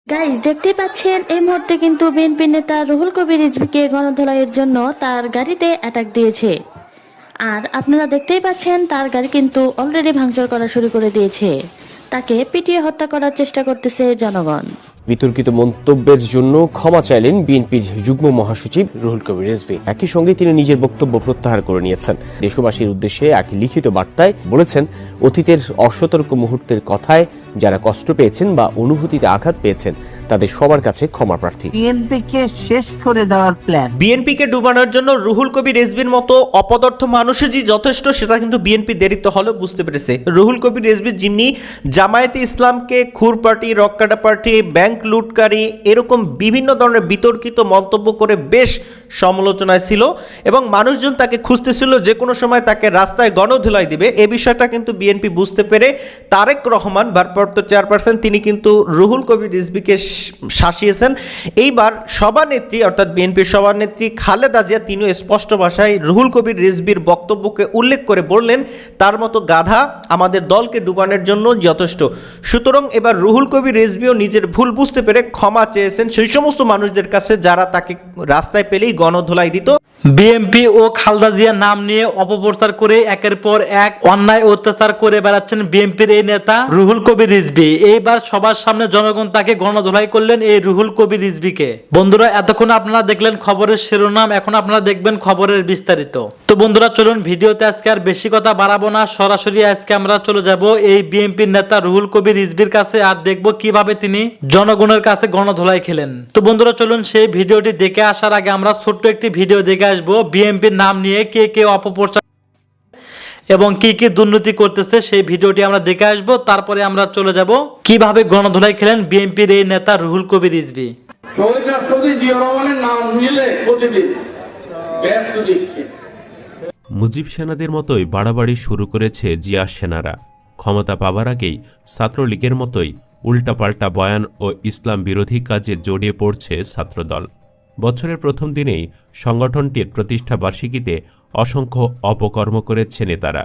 Guys দেখতেই পাচ্ছেন এই মুহূর্তে কিন্তু বিএনপি নেতা রুহুল কবির রিজভীকে গণধোলাইয়ের জন্য তার গাড়িতে অ্যাটাক দিয়েছে। আর আপনারা দেখতেই পাচ্ছেন তার গাড়ি কিন্তু অলরেডি ভাঙচুর করা শুরু করে দিয়েছে। তাকে পিটিয়ে হত্যা করার চেষ্টা করতেছে জনগণ। বিতর্কিত মন্তব্যের জন্য ক্ষমা চাইলেন বিএনপির যুগ্ম মহাসচিব রুহুল কবির রিজভী। একই সঙ্গে তিনি নিজের বক্তব্য প্রত্যাহার করে নিয়েছেন। দেশবাসীর উদ্দেশ্যে এক লিখিত বার্তায় বলেছেন, অতীতের অসতর্ক মুহূর্তের কথায় যারা কষ্ট পেয়েছেন বা অনুভূতিতে আঘাত পেয়েছেন তাদের সবার কাছে ক্ষমা প্রার্থী। বিএনপিকে শেষ করে দেওয়ার প্ল্যান, বিএনপিকে ডুবানোর জন্য রুহুল কবির রিজভীর মতো অপদার্থ মানুষই যে যথেষ্ট সেটা কিন্তু বিএনপি দেরিতে হলেও বুঝতে পেরেছে। রুহুল কবির রিজভী যিনি জামায়াতে ইসলামকে খুর পার্টি, রক্কাটা পার্টি, ব্যাংক লুটকারী এরকম বিভিন্ন ধরনের বিতর্কিত মন্তব্য করে বেশ সমালোচনায় ছিল এবং মানুষজন তাকে খুঁজতেছিল যে কোনো সময় তাকে রাস্তায় গণধুলাই দিবে। এ বিষয়টা কিন্তু বিএনপি বুঝতে পেরে তারেক রহমান ভারপ্রাপ্ত চেয়ারপারসন তিনি কিন্তু রুহুল কবির রিজভীকে শাসিয়েছেন। এইবার সভানেত্রী অর্থাৎ বিএনপির সভানেত্রী খালেদা জিয়া তিনিও স্পষ্ট ভাষায় রুহুল কবির রিজভীর বক্তব্যকে উল্লেখ করে বললেন, তার মতো গাধা আমাদের দলকে ডুবানোর জন্য যথেষ্ট। সুতরাং এবার রুহুল কবির রিজভীও নিজের ভুল বুঝতে পেরে ক্ষমা চেয়েছেন সেই সমস্ত মানুষদের কাছে যারা তাকে রাস্তায় পেলেই গণধোলাই দিত। বিএনপি ও খালেদা জিয়ার নাম নিয়ে অপপ্রচার করে একের পর এক অন্যায় অত্যাচার করে বেড়াচ্ছেন বিএনপির এই নেতা রুহুল কবির রিজভী। এইবার সবার সামনে জনগণ তাকে গণধোলাই করলেন এই রুহুল কবির রিজভীকে। বন্ধুরা, এতক্ষণ আপনারা দেখলেন খবরের শিরোনাম, এখন আপনারা দেখবেন খবরের বিস্তারিত। তো বন্ধুরা চলুন ভিডিওতে আজকে আর বেশি কথা বাড়াবো না, সরাসরি আজকে আমরা চলে যাব এই বিএনপির নেতা রুহুল কবির রিজভীর কাছে আর দেখব কিভাবে তিনি জনগণের কাছে গণধোলাই খেলেন। তো বন্ধুরা চলুন সেই ভিডিওটি দেখে আসার আগে আমরা ছোট্ট একটি ভিডিও দেখে আসবো বিএনপির নাম নিয়ে কে কে অপপ্রচার এবং কি কি দুর্নীতি করতেছে সেই ভিডিওটি আমরা দেখে আসবো। তারপরে আমরা চলে যাব কিভাবে গণধোলাই খেলেন বিএনপির এই নেতা রুহুল কবির রিজভী। শহীদ রাষ্ট্রপতি জিয়া রহমানের নাম নিলে প্রতিদিন ব্যস্ত দিচ্ছে। মুজিব সেনাদের মতোই বাড়াবাড়ি শুরু করেছে জিয়া সেনারা। ক্ষমতা পাবার আগেই ছাত্রলীগের মতোই উল্টাপাল্টা বয়ান ও ইসলাম বিরোধী কাজে জড়িয়ে পড়ছে ছাত্রদল। বছরের প্রথম দিনেই সংগঠনটির প্রতিষ্ঠা বার্ষিকীতে অসংখ্য অপকর্ম করেছে নেতারা।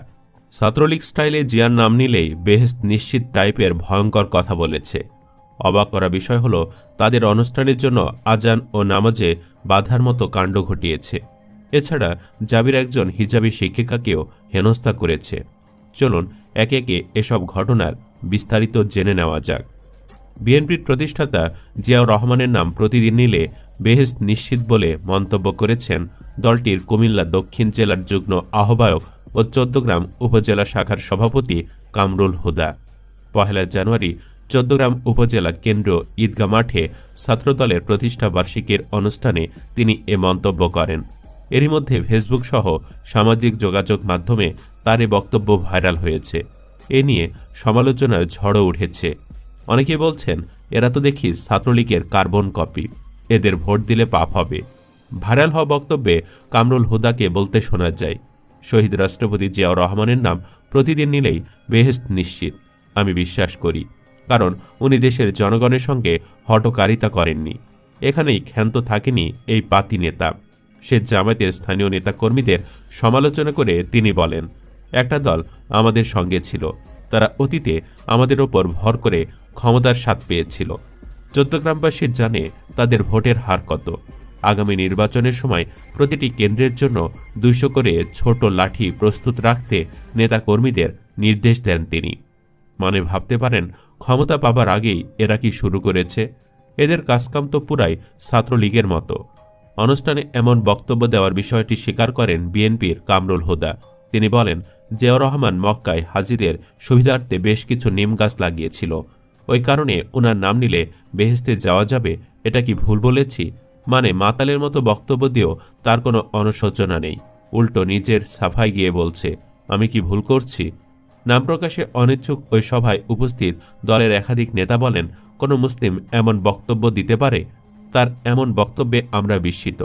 ছাত্রলীগ স্টাইলে জিয়ার নাম নিলেই বেহেশত নিশ্চিত টাইপের ভয়ঙ্কর কথা বলেছে। অবাক করা বিষয় হলো, তাদের অনুষ্ঠানের জন্য আজান ও নামাজে বাধার মতো কাণ্ড ঘটিয়েছে। এছাড়া জাবির একজন হিজাবি শিক্ষিকাকেও হেনস্থা করেছে। চলুন একে একে এসব ঘটনার বিস্তারিত জেনে নেওয়া যাক। বিএনপির প্রতিষ্ঠাতা জিয়াউর রহমানের নাম প্রতিদিন নিলে বেহেশত নিশ্চিত বলে মন্তব্য করেছেন দলটির কুমিল্লা দক্ষিণ জেলার যুগ্ম আহ্বায়ক ও চৌদ্দগ্রাম উপজেলা শাখার সভাপতি কামরুল হুদা। ১ জানুয়ারি চৌদ্দগ্রাম উপজেলা কেন্দ্র ঈদগাহ মাঠে ছাত্রদলের প্রতিষ্ঠা বার্ষিকীর অনুষ্ঠানে তিনি এ মন্তব্য করেন। এরই মধ্যে ফেসবুক সহ সামাজিক যোগাযোগ মাধ্যমে তার এ বক্তব্য ভাইরাল হয়েছে। এ নিয়ে সমালোচনার ঝড়ও উঠেছে। অনেকে বলছেন, এরা তো দেখি ছাত্রলীগের কার্বন কপি, এদের ভোট দিলে পাপ হবে। ভাইরাল হওয়া বক্তব্যে কামরুল হুদাকে বলতে শোনা যায়, শহীদ রাষ্ট্রপতি জিয়াউর রহমানের নাম প্রতিদিন নিলেই বেহেশত নিশ্চিত। আমি বিশ্বাস করি, কারণ উনি দেশের জনগণের সঙ্গে হঠকারিতা করেননি। এখানেই ক্ষান্ত থাকেনি এই পাতি নেতা। সে জামায়াতের স্থানীয় নেতাকর্মীদের সমালোচনা করে তিনি বলেন, একটা দল আমাদের সঙ্গে ছিল, তারা অতীতে আমাদের ওপর ভর করে ক্ষমতার স্বাদ পেয়েছিল। চৌদ্দগ্রামবাসী জানে তাদের ভোটের হার কত। আগামী নির্বাচনের সময় প্রতিটি কেন্দ্রের জন্য ২০০ করে ছোট লাঠি প্রস্তুত রাখতে নেতাকর্মীদের নির্দেশ দেন তিনি। মানে ভাবতে পারেন, ক্ষমতা পাবার আগেই এরা কি শুরু করেছে? এদের কাজকাম তো পুরাই ছাত্রলীগের মতো। অনুষ্ঠানে এমন বক্তব্য দেওয়ার বিষয়টি স্বীকার করেন বিএনপির কামরুল হুদা। তিনি বলেন, জিয়াউর রহমান মক্কায় হাজিদের সুবিধার্থে বেশ কিছু নিম গাছ লাগিয়েছিল। ওই কারণে ওনার নাম নিলে বেহেশতে যাওয়া যাবে, এটা কি ভুল বলেছি? মানে মাতালের মতো বক্তব্য দিয়েও তার কোনো অনুশোচনা নেই। উল্টো নিজের সাফাই গিয়ে বলছে, আমি কি ভুল করছি? নাম প্রকাশে অনিচ্ছুক ওই সভায় উপস্থিত দলের একাধিক নেতা বলেন, কোনো মুসলিম এমন বক্তব্য দিতে পারে? তার এমন বক্তব্যে আমরা বিস্মিত।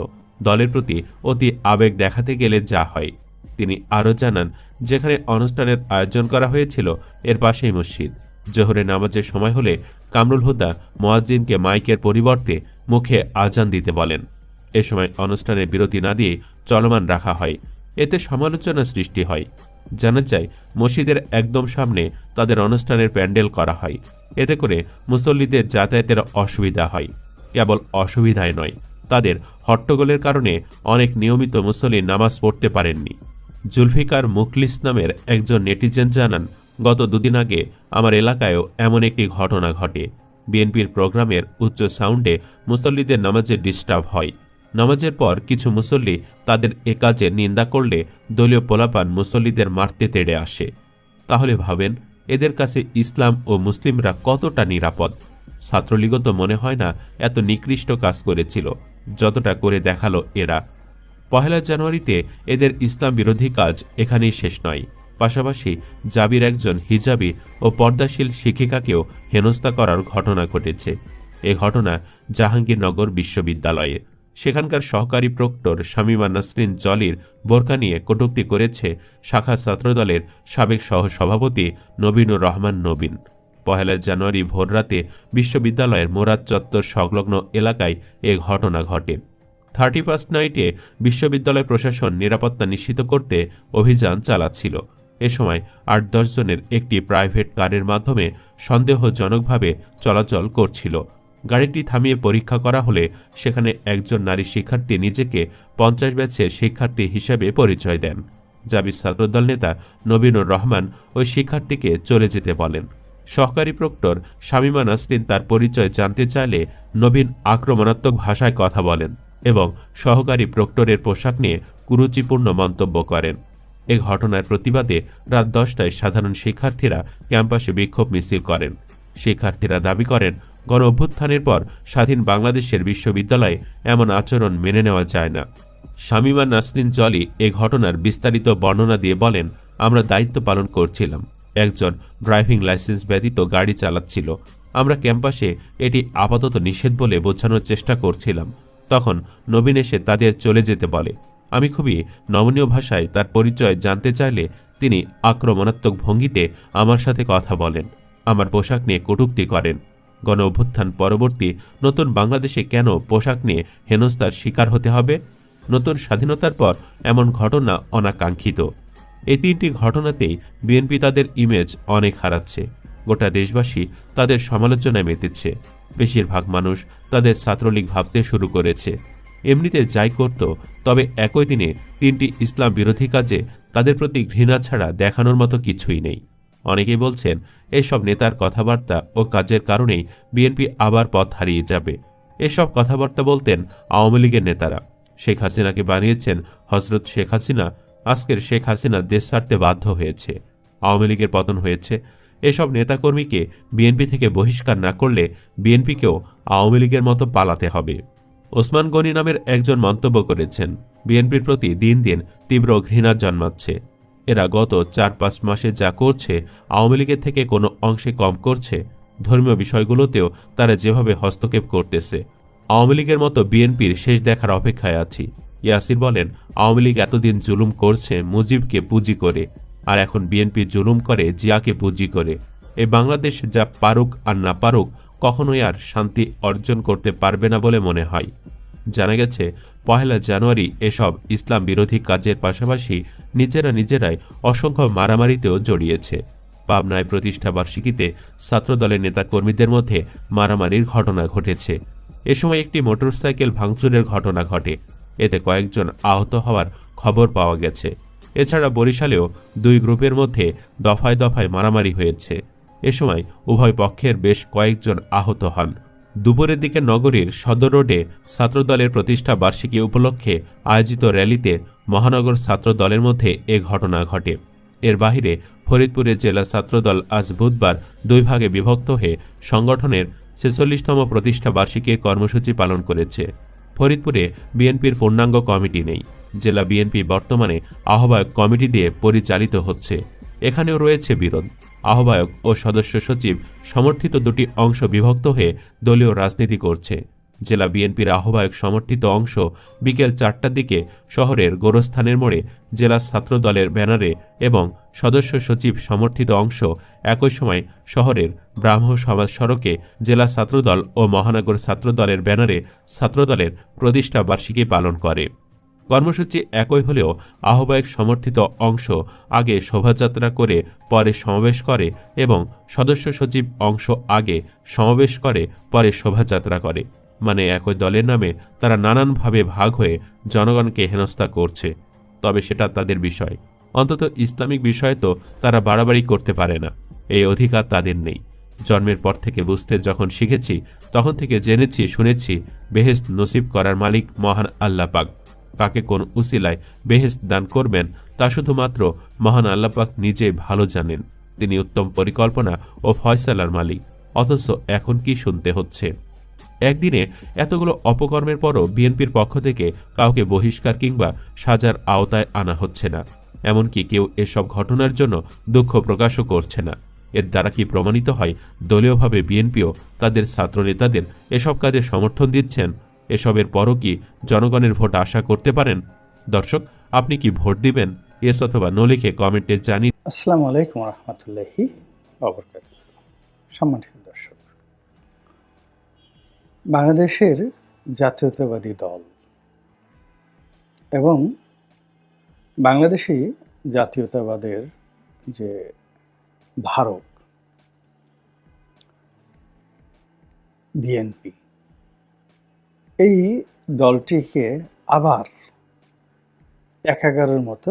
দলের প্রতি অতি আবেগ দেখাতে গেলে যা হয়। তিনি আরও জানান, যেখানে অনুষ্ঠানের আয়োজন করা হয়েছিল এর পাশেই মসজিদ। জোহরে নামাজের সময় হলে কামরুল হুদা মুয়াজ্জিনকে মাইকের পরিবর্তে মুখে আজান দিতে বলেন। এ সময় অনুষ্ঠানে বিরতি না দিয়ে চলমান রাখা হয়। এতে সমালোচনা সৃষ্টি হয়। জানা যায় মসজিদের একদম সামনে তাদের অনুষ্ঠানের প্যান্ডেল করা হয়। এতে করে মুসল্লিদের যাতায়াতের অসুবিধা হয়। কেবল অসুবিধাই নয়, তাদের হট্টগোলের কারণে অনেক নিয়মিত মুসল্লি নামাজ পড়তে পারেননি। জুলফিকার মুখলিস নামের একজন নেটিজেন জানান, গত দুদিন আগে আমার এলাকায়ও এমন একটি ঘটনা ঘটে। বিএনপির প্রোগ্রামের উচ্চ সাউন্ডে মুসল্লিদের নামাজে ডিস্টার্ব হয়। নামাজের পর কিছু মুসল্লি তাদের এ কাজের নিন্দা করলে দলীয় পোলাপান মুসল্লিদের মারতে তেড়ে আসে। তাহলে ভাবেন, এদের কাছে ইসলাম ও মুসলিমরা কতটা নিরাপদ। ছাত্রলীগও তো মনে হয় না এত নিকৃষ্ট কাজ করেছিল যতটা করে দেখালো এরা। 1 জানুয়ারিতে এদের ইসলাম বিরোধী কাজ এখানেই শেষ নয়, পাশাপাশি জাবির একজন হিজাবি ও পর্দাশীল শিক্ষিকাকেও হেনস্থা করার ঘটনা ঘটেছে। এ ঘটনা জাহাঙ্গীরনগর বিশ্ববিদ্যালয়ে। সেখানকার সহকারী প্রক্টর শামীমা নাসরিন জলির বোরকা নিয়ে কটূক্তি করেছে শাখা ছাত্রদলের সাবেক সহসভাপতি নবীনুর রহমান নবীন। 1 জানুয়ারি ভোররাতে বিশ্ববিদ্যালয়ের মোরাদ চত্বর সংলগ্ন এলাকায় এ ঘটনা ঘটে। 31st নাইটে বিশ্ববিদ্যালয় প্রশাসন নিরাপত্তা নিশ্চিত করতে অভিযান চালাচ্ছিল। এ সময় 8-10 জনের একটি প্রাইভেট কারের মাধ্যমে সন্দেহজনকভাবে চলাচল করছিল। গাড়িটি থামিয়ে পরীক্ষা করা হলে সেখানে একজন নারী শিক্ষার্থী নিজেকে 50 ব্যাচের শিক্ষার্থী হিসেবে পরিচয় দেন। জাবির ছাত্রদল নেতা নবীনুর রহমান ওই শিক্ষার্থীকে চলে যেতে বলেন। সহকারী প্রক্টর শামীমা নাসরিন তার পরিচয় জানতে চাইলে নবীন আক্রমণাত্মক ভাষায় কথা বলেন এবং সহকারী প্রক্টরের পোশাক নিয়ে কুরুচিপূর্ণ মন্তব্য করেন। এ ঘটনার প্রতিবাদে রাত 10টায় সাধারণ শিক্ষার্থীরা ক্যাম্পাসে বিক্ষোভ মিছিল করেন। শিক্ষার্থীরা দাবি করেন, গণ অভ্যুত্থানের পর স্বাধীন বাংলাদেশের বিশ্ববিদ্যালয়ে এমন আচরণ মেনে নেওয়া যায় না। শামীমা নাসরিন জলি এ ঘটনার বিস্তারিত বর্ণনা দিয়ে বলেন, আমরা দায়িত্ব পালন করছিলাম। একজন ড্রাইভিং লাইসেন্স ব্যতীত গাড়ি চালাচ্ছিল। আমরা ক্যাম্পাসে এটি আপাতত নিষেধ বলে বোঝানোর চেষ্টা করছিলাম। তখন নবীন এসে তাদের চলে যেতে বলে। আমি খুবই নমনীয় ভাষায় তার পরিচয় জানতে চাইলে তিনি আক্রমণাত্মক ভঙ্গিতে আমার সাথে কথা বলেন, আমার পোশাক নিয়ে কটূক্তি করেন। গণ অভ্যুত্থান পরবর্তী নতুন বাংলাদেশে কেন পোশাক নিয়ে হেনস্থার শিকার হতে হবে? নতুন স্বাধীনতার পর এমন ঘটনা অনাকাঙ্ক্ষিত। এই 3টি ঘটনাতেই বিএনপি তাদের ইমেজ অনেক হারাচ্ছে। গোটা দেশবাসী তাদের সমালোচনায় মেতেছে। বেশিরভাগ মানুষ তাদের ছাত্রলীগ ভাবতে শুরু করেছে। এমনিতে যাই করত, তবে একই দিনে 3টি ইসলাম বিরোধী কাজে তাদের প্রতি ঘৃণা ছাড়া দেখানোর মতো কিছুই নেই। অনেকেই বলছেন, এসব নেতার কথাবার্তা ও কাজের কারণেই বিএনপি আবার পথ হারিয়ে যাবে। এসব কথাবার্তা বলতেন আওয়ামী লীগের নেতারা। শেখ হাসিনাকে বানিয়েছেন হজরত শেখ হাসিনা। আজকের শেখ হাসিনা দেশ ছাড়তে বাধ্য হয়েছে। আওয়ামী লীগের পতন হয়েছে। এসব নেতাকর্মীকে বিএনপি থেকে বহিষ্কার না করলে বিএনপিকেও আওয়ামী লীগের মতো পালাতে হবে। ওসমান গনি নামের একজন মন্তব্য করেছেন, বিএনপির প্রতি দিন দিন তীব্র ঘৃণা জন্মাচ্ছে। এরা গত 4-5 মাসে যা করছে আওয়ামী লীগের থেকে কোনো অংশে কম করছে। ধর্মীয় বিষয়গুলোতেও তারা যেভাবে হস্তক্ষেপ করতেছে, আওয়ামী লীগের মতো বিএনপির শেষ দেখার অপেক্ষায় আছি। ইয়াসির বলেন, আওয়ামী লীগ এতদিন জুলুম করছে মুজিবকে পুঁজি করে, আর এখন বিএনপি জুলুম করে জিয়াকে পুঁজি করে। এই বাংলাদেশ যা পারুক আর না পারুক কখনোই আর শান্তি অর্জন করতে পারবে না বলে মনে হয়। জানা গেছে 1 জানুয়ারি এসব ইসলাম বিরোধী কাজের পাশাপাশি নিজেরাই অসংখ্য মারামারিতেও জড়িয়েছে। পাবনায় প্রতিষ্ঠা বার্ষিকীতে ছাত্রদলের নেতাকর্মীদের মধ্যে মারামারির ঘটনা ঘটেছে। এ সময় একটি মোটরসাইকেল ভাঙচুরের ঘটনা ঘটে। এতে কয়েকজন আহত হওয়ার খবর পাওয়া গেছে। এছাড়া বরিশালেও 2 গ্রুপের মধ্যে দফায় দফায় মারামারি হয়েছে। এ সময় উভয় পক্ষের বেশ কয়েকজন আহত হন। দুপুরের দিকে নগরীর সদর রোডে ছাত্রদলের প্রতিষ্ঠা বার্ষিকী উপলক্ষে আয়োজিত র্যালিতে মহানগর ছাত্র দলের মধ্যে এ ঘটনা ঘটে। এর বাহিরে ফরিদপুরের জেলা ছাত্রদল আজ বুধবার 2 ভাগে বিভক্ত হয়ে সংগঠনের 46তম প্রতিষ্ঠা বার্ষিকীর কর্মসূচি পালন করেছে। ফরিদপুরে বিএনপির পূর্ণাঙ্গ কমিটি নেই। জেলা বিএনপি বর্তমানে আহ্বায়ক কমিটি দিয়ে পরিচালিত হচ্ছে। এখানেও রয়েছে বিরোধ। আহ্বায়ক ও সদস্য সচিব সমর্থিত 2টি অংশ বিভক্ত হয়ে দলীয় রাজনীতি করছে। জেলা বিএনপির আহ্বায়ক সমর্থিত অংশ বিকেল 4টার দিকে শহরের গোরস্থানের মোড়ে জেলা ছাত্র দলের ব্যানারে এবং সদস্য সচিব সমর্থিত অংশ একই সময় শহরের ব্রাহ্ম সমাজ সড়কে জেলা ছাত্রদল ও মহানগর ছাত্রদলের ব্যানারে ছাত্রদলের প্রতিষ্ঠা বার্ষিকী পালন করে। কর্মসূচি একই হলেও আহ্বায়ক সমর্থিত অংশ আগে শোভাযাত্রা করে পরে সমাবেশ করে এবং সদস্য সচিব অংশ আগে সমাবেশ করে পরে শোভাযাত্রা করে। মানে একই দলের নামে তারা নানানভাবে ভাগ হয়ে জনগণকে হেনস্থা করছে। তবে সেটা তাদের বিষয়। অন্তত ইসলামিক বিষয়ে তো তারা বাড়াবাড়ি করতে পারে না, এই অধিকার তাদের নেই। জন্মের পর থেকে বুঝতে যখন শিখেছি তখন থেকে জেনেছি শুনেছি বেহেশত নসিব করার মালিক মহান আল্লাহ পাক। কাকে কোন উসিলায় বেহেশত দান করবেন তা শুধুমাত্র মহান আল্লাহ পাক নিজে ভালো জানেন। তিনি উত্তম পরিকল্পনা ও ফয়সালার মালিক। অথচ এখন কি শুনতে হচ্ছে? একদিনে এতগুলো অপকর্মের পরও বিএনপির পক্ষ থেকে কাউকে বহিষ্কার কিংবা সাজার আওতায় আনা হচ্ছে না। এমনকি কেউ এসব ঘটনার জন্য দুঃখ প্রকাশও করছে না। এর দ্বারা কি প্রমাণিত হয় দলীয়ভাবে বিএনপিও তাদের ছাত্রনেতাদের এসব কাজে সমর্থন দিচ্ছেন? এসবের পরও কি জনগণের ভোট আশা করতে পারেন? দর্শক, আপনি কি ভোট দিবেন? এস অথবা নো লিখে কমেন্টে জানিয়ে। আসসালামু আলাইকুম রহমতুল্লাহি ওয়া সম্মানিত দর্শক, বাংলাদেশের জাতীয়তাবাদী দল এবং বাংলাদেশি জাতীয়তাবাদের যে ধারক বিএনপি, এই দলটিকে আবার একাগারের মতো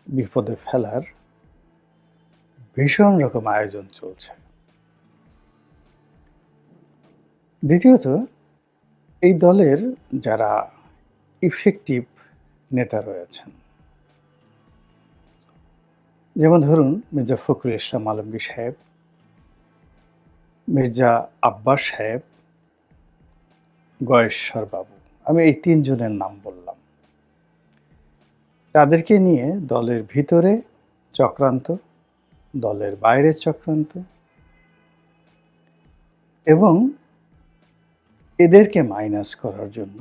বিপদে ফেলার ভীষণ রকম আয়োজন চলছে। দ্বিতীয়ত, এই দলের যারা ইফেক্টিভ নেতা রয়েছেন, যেমন ধরুন মির্জা ফখরুল ইসলাম আলমগীর সাহেব, মির্জা আব্বাস সাহেব, গয়েশ্বর বাবু, আমি এই তিনজনের নাম বললাম। তাদেরকে নিয়ে দলের ভিতরে চক্রান্ত, দলের বাইরে চক্রান্ত এবং এদেরকে মাইনাস করার জন্য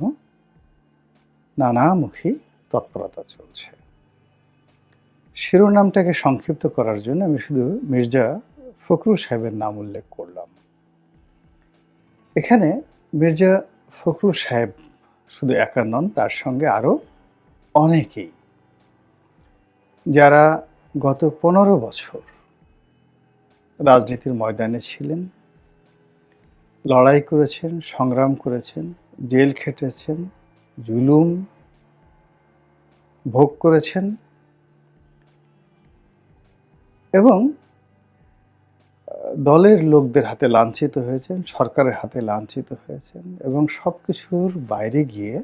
নানামুখী তৎপরতা চলছে। শিরোনামটাকে সংক্ষিপ্ত করার জন্য আমি শুধু মির্জা ফখরুল সাহেবের নাম উল্লেখ করলাম। এখানে মির্জা ফখরুল সাহেব শুধু একা নন, তার সঙ্গে আরো অনেকেই যারা গত 15 বছর রাজনীতির ময়দানে ছিলেন, লড়াই করেছেন, সংগ্রাম করেছেন, জেল খেটেছেন, জুলুম ভোগ করেছেন এবং দলের লোকদের হাতে লাঞ্ছিত হয়েছেন, সরকারের হাতে লাঞ্ছিত হয়েছেন এবং সবকিছুর বাইরে গিয়ে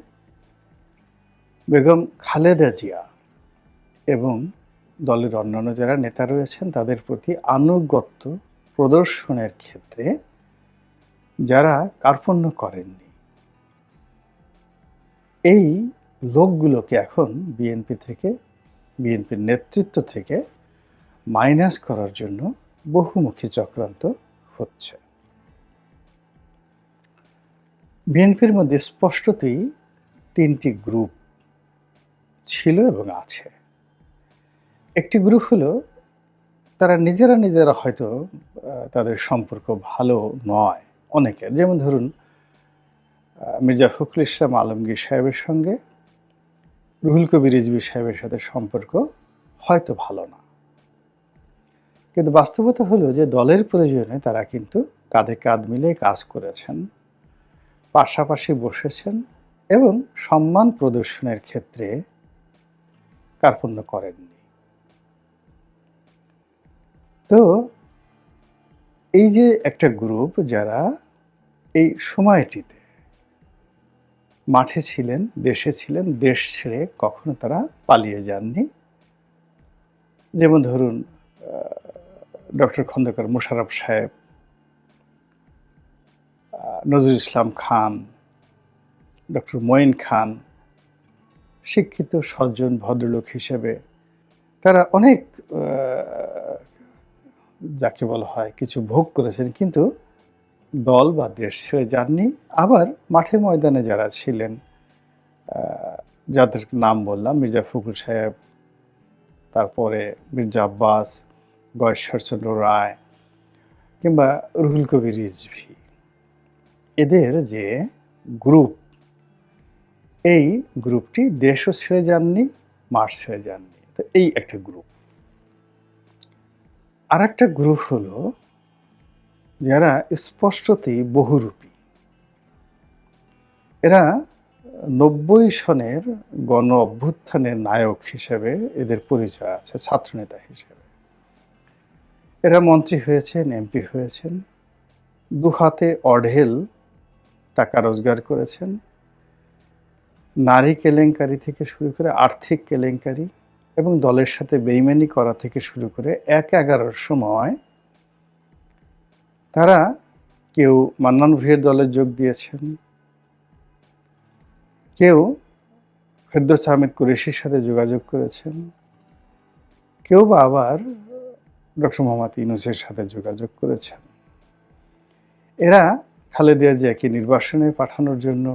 বেগম খালেদা জিয়া এবং দলের অন্যান্য যারা নেতা রয়েছেন তাদের প্রতি আনুগত্য প্রদর্শনের ক্ষেত্রে যারা কার্পণ্য করেননি, এই লোকগুলোকে এখন বিএনপির নেতৃত্ব থেকে মাইনাস করার জন্য বহুমুখী চক্রান্ত হচ্ছে। বিএনপির মধ্যে স্পষ্টতই 3টি গ্রুপ ছিল এবং আছে। একটি গ্রুপ হলো তারা নিজেরা হয়তো তাদের সম্পর্ক ভালো নয় অনেকের, যেমন ধরুন মির্জা ফখরুল ইসলাম আলমগীর সাহেবের সঙ্গে রুহুল কবির রিজভী সাহেবের সাথে সম্পর্ক হয়তো ভালো না, কিন্তু বাস্তবতা হলো যে দলের প্রয়োজনে তারা কিন্তু কাঁধে কাঁধ মিলে কাজ করেছেন, পাশাপাশি বসেছেন এবং সম্মান প্রদর্শনের ক্ষেত্রে কার্পণ্য করেননি। তো এই যে একটা গ্রুপ যারা এই সময়টিতে মাঠে ছিলেন, দেশে ছিলেন, দেশ ছেড়ে কখনো তারা পালিয়ে যাননি, যেমন ধরুন ডক্টর খন্দকার মোশাররফ সাহেব, নজরুল ইসলাম খান, ডক্টর মঈন খান, শিক্ষিত সজ্জন ভদ্রলোক হিসেবে তারা অনেক যাকে বলা হয় কিছু ভোগ করেছেন, কিন্তু দল বা দেশ ছেড়ে যাননি। আবার মাঠে ময়দানে যারা ছিলেন, যাদের নাম বললাম, মির্জা ফখরুল সাহেব, তারপরে মির্জা আব্বাস, গয়েশ্বরচন্দ্র রায় কিংবা রুহুল কবির রিজভী, এদের যে গ্রুপ, এই গ্রুপটি দেশও ছেড়ে যাননি, মাঠ ছেড়ে যাননি। তো এই একটা গ্রুপ। আর একটা গ্রুপ হলো যারা স্পষ্টতই বহুরূপী। এরা ৯০ সনের গণ অভ্যুত্থানের নায়ক হিসেবে এদের পরিচয় আছে, ছাত্রনেতা হিসেবে। এরা মন্ত্রী হয়েছেন, এমপি হয়েছেন, দুহাতে অঢেল টাকা রোজগার করেছেন। নারী কেলেঙ্কারি থেকে শুরু করে আর্থিক কেলেঙ্কারি এবং দলের সাথে বেইমানি করা থেকে শুরু করে ১/১১ সময় তারা কেউ মান্নান ভূঁইয়ার দলে যোগ দিয়েছেন, কেউ ফেরদৌস আহমেদ কুরেশির সাথে যোগাযোগ করেছেন, কেউ বা আবার ডক্টর মোহাম্মদ ইউনূসের সাথে যোগাযোগ করেছেন। এরা খালেদা জিয়াকে নির্বাসনে পাঠানোর জন্য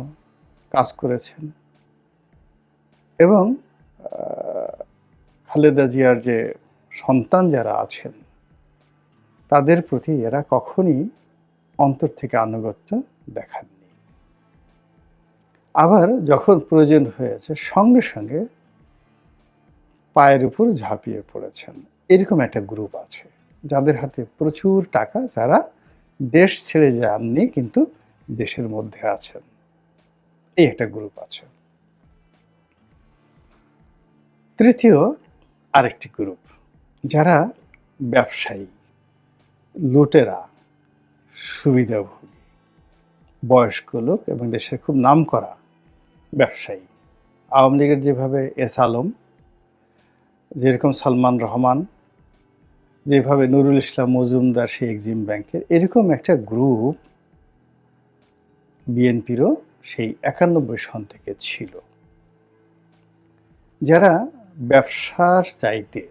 কাজ করেছেন এবং খালেদা জিয়ার যে সন্তান যারা আছেন তাদের প্রতি এরা কখনই অন্তর থেকে আনুগত্য দেখাননি। আবার যখন প্রয়োজন হয়েছে সঙ্গে সঙ্গে পায়ের উপর ঝাঁপিয়ে পড়েছেন। এরকম একটা গ্রুপ আছে যাদের হাতে প্রচুর টাকা, যারা দেশ ছেড়ে যাননি কিন্তু দেশের মধ্যে আছেন। এই একটা গ্রুপ আছে। তৃতীয় আরেকটি গ্রুপ যারা ব্যবসায়ী, লুটেরা, সুবিধাভোগী, বয়স্ক লোক এবং দেশের খুব নামকরা ব্যবসায়ী। আওয়ামী লীগের যেভাবে এস আলম, যেরকম সালমান রহমান, যেভাবে নুরুল ইসলাম মজুমদার সেই এক্সিম ব্যাংকের, এরকম একটা গ্রুপ বিএনপিরও সেই ৯১ সন থেকে ছিল, যারা ব্যবসার চাইতে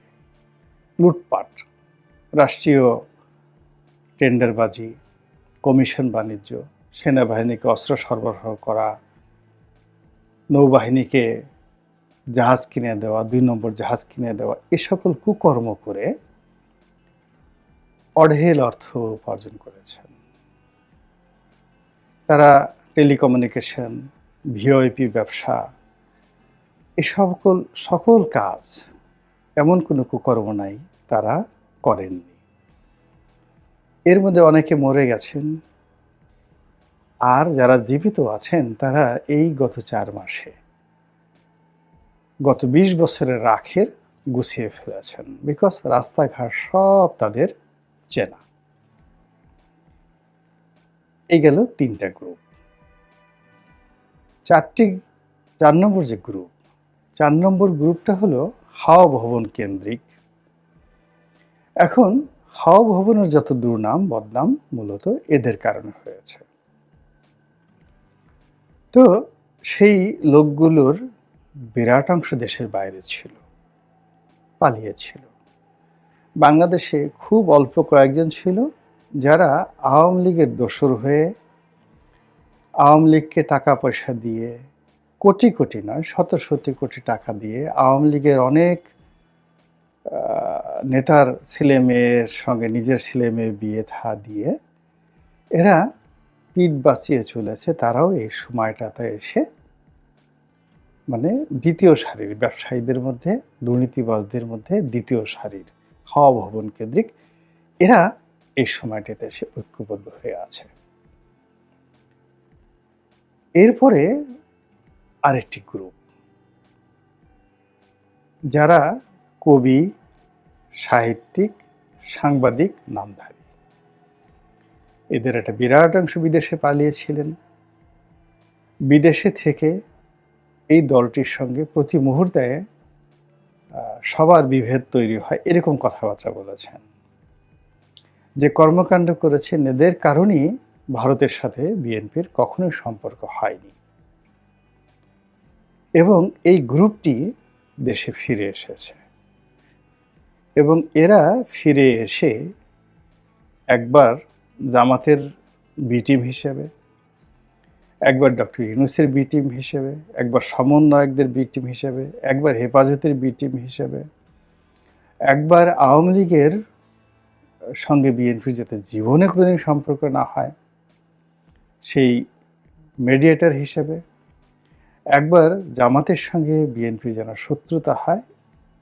লুটপাট, রাষ্ট্রীয় টেন্ডারবাজি, কমিশন বাণিজ্য, সেনাবাহিনীকে অস্ত্র সরবরাহ করা, নৌবাহিনীকে জাহাজ কিনে দেওয়া, ২ নম্বর জাহাজ কিনে দেওয়া, এ সকল কুকর্ম করে অঢেল অর্থ উপার্জন করেছেন। তারা টেলিকমিউনিকেশন, ভিওআইপি ব্যবসা, এ সকল কাজ, এমন কোনো কুকর্ম নাই তারা করেননি। এর মধ্যে অনেকে মরে গেছেন, আর যারা জীবিত আছেন তারা এই গত ৪ মাসে গত ২০ বছরের রাখের গুছিয়ে ফেলেছেন, বিকজ রাস্তাঘাট সব তাদের চেনা। এই গেল ৩টা গ্রুপ। ৪ নম্বর যে গ্রুপ, ৪ নম্বর গ্রুপটা হলো হাওয়া ভবন কেন্দ্রিক। এখন হাওয়া ভবনের যত দুর্নাম বদনাম মূলত এদের কারণে হয়েছে। তো সেই লোকগুলোর বিরাট অংশ দেশের বাইরে ছিল, পালিয়েছিল। বাংলাদেশে খুব অল্প কয়েকজন ছিল যারা আওয়ামী লীগের দোসর হয়ে, আওয়ামী লীগকে টাকা পয়সা দিয়ে, কোটি কোটি নয়, শত শত কোটি টাকা দিয়ে আওয়ামী লীগের অনেক নেতার ছেলে মেয়ের সঙ্গে নিজের ছেলে মেয়ের বিয়ে থা দিয়ে এরা পিঠ বাঁচিয়ে চলেছে। তারাও এই সময়টাতে এসে মানে দ্বিতীয় সারির ব্যবসায়ীদের মধ্যে, দুর্নীতিবাজদের মধ্যে দ্বিতীয় সারির হাওয়া ভবন কেন্দ্রিক এরা এই সময়টাতে এসে ঐক্যবদ্ধ হয়ে আছে। এরপরে আরেকটি গ্রুপ যারা কবি, সাহিত্যিক, সাংবাদিক, নামধারী। এদের একটা বিরাট অংশ বিদেশে পালিয়েছিলেন। বিদেশে থেকে এই দলটির সঙ্গে প্রতি মুহূর্তে সবার বিভেদ তৈরি হয়, এরকম কথাবার্তা বলেছেন। যে কর্মকাণ্ড করেছেন এদের কারণেই ভারতের সাথে বিএনপির কখনোই সম্পর্ক হয়নি। এবং এই গ্রুপটি দেশে ফিরে এসেছে এবং এরা ফিরে এসে একবার জামাতের বি টিম হিসেবে, একবার ডক্টর ইউনূসের বি টিম হিসেবে, একবার সমন্বয়কদের বি টিম হিসেবে, একবার হেফাজতের বি টিম হিসেবে, একবার আওয়ামী লীগের সঙ্গে বিএনপির যাতে জীবনে কোনোদিন সম্পর্ক না হয় সেই মিডিয়েটর হিসেবে, একবার জামাতের সঙ্গে বিএনপি যেন শত্রুতা হয়,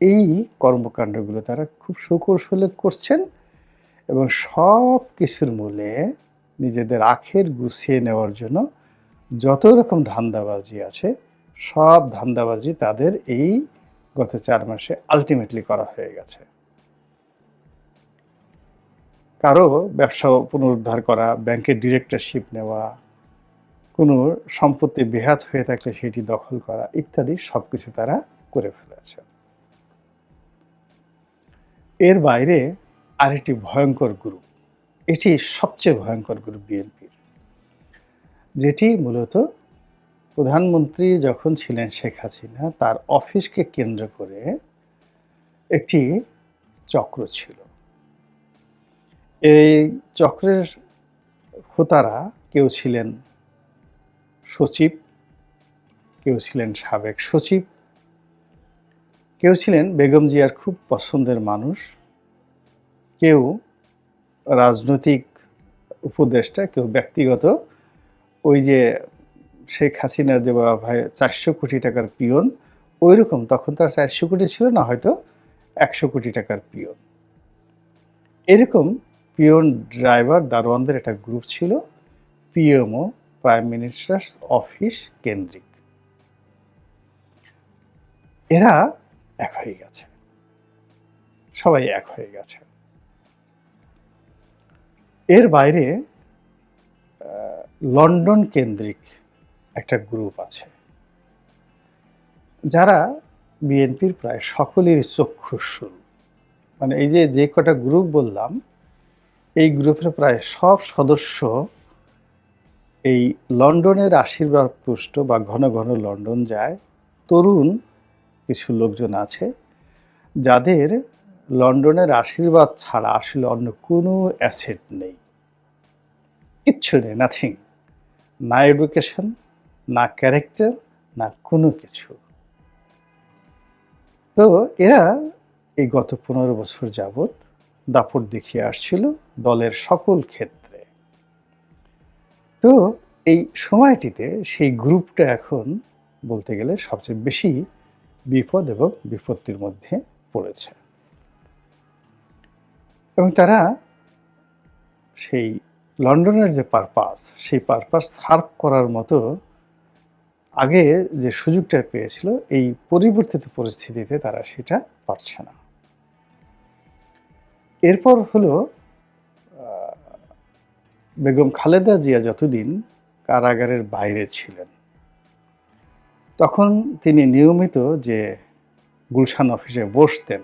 এই কর্মকাণ্ডগুলো তারা খুব সুকৌশলে করছেন এবং সব কিছুর মূলে নিজেদের আখের গুছিয়ে নেওয়ার জন্য যত রকম ধান্দাবাজি আছে, সব ধান্দাবাজি তাদের এই গত 4 মাসে আলটিমেটলি করা হয়ে গেছে। কারো ব্যবসা পুনরুদ্ধার করা, ব্যাংকের ডিরেক্টরশিপ নেওয়া, কোনো সম্পত্তি বেহাত হয়ে থাকলে সেটি দখল করা ইত্যাদি সবকিছু তারা করে ফেলেছে। এর বাইরে আরেকটি ভয়ঙ্কর গ্রুপ, এটি সবচেয়ে ভয়ঙ্কর গ্রুপ বিএনপির, যেটি মূলত প্রধানমন্ত্রী যখন ছিলেন শেখ হাসিনা, তার অফিসকে কেন্দ্র করে একটি চক্র ছিল। এই চক্রের হোতারা কেউ ছিলেন সচিব, কেউ ছিলেন সাবেক সচিব, কেউ ছিলেন বেগম জিয়ার খুব পছন্দের মানুষ, কেউ রাজনৈতিক উপদেষ্টা, কেউ ব্যক্তিগত, ওই যে শেখ হাসিনার যে বাবা ভাই 400 কোটি টাকার পিয়ন, ওই রকম তখন তার 400 কোটি ছিল না, হয়তো 100 কোটি টাকার পিয়ন। এরকম পিয়ন, ড্রাইভার, দারোয়ানদের একটা গ্রুপ ছিল, পিএমও, প্রাইম মিনিস্টার্স অফিস কেন্দ্রিক। এরা এক হয়ে গেছে, সবাই এক হয়ে গেছে। এর বাইরে লন্ডন কেন্দ্রিক একটা গ্রুপ আছে, যারা বিএনপির প্রায় সকলের চক্ষুশূল। মানে এই যে কটা গ্রুপ বললাম, এই গ্রুপের প্রায় সব সদস্য এই লন্ডনের আশীর্বাদ পুষ্ট বা ঘন ঘন লন্ডন যায়। তরুণ কিছু লোকজন আছে যাদের লন্ডনের আশীর্বাদ ছাড়া আসলে অন্য কোনো অ্যাসেট নেই, কিচ্ছু নেই, নাথিং, না এডুকেশন, না ক্যারেক্টার, না কোনো কিছু। তো এরা এই গত 15 বছর যাবৎ দাপট দেখিয়ে আসছিল দলের সকল ক্ষেত্রে। তো এই সময়টিতে সেই গ্রুপটা এখন বলতে গেলে সবচেয়ে বেশি বিপদ এবং বিপত্তির মধ্যে পড়েছে, এবং তারা সেই লন্ডনের যে পারপাস, সেই পারপাস সার্ভ করার মতো আগে যে সুযোগটা পেয়েছিল, এই পরিবর্তিত পরিস্থিতিতে তারা সেটা পারছে না। এরপর হলো বেগম খালেদা জিয়া যতদিন কারাগারের বাইরে ছিলেন, তখন তিনি নিয়মিত যে গুলশান অফিসে বসতেন,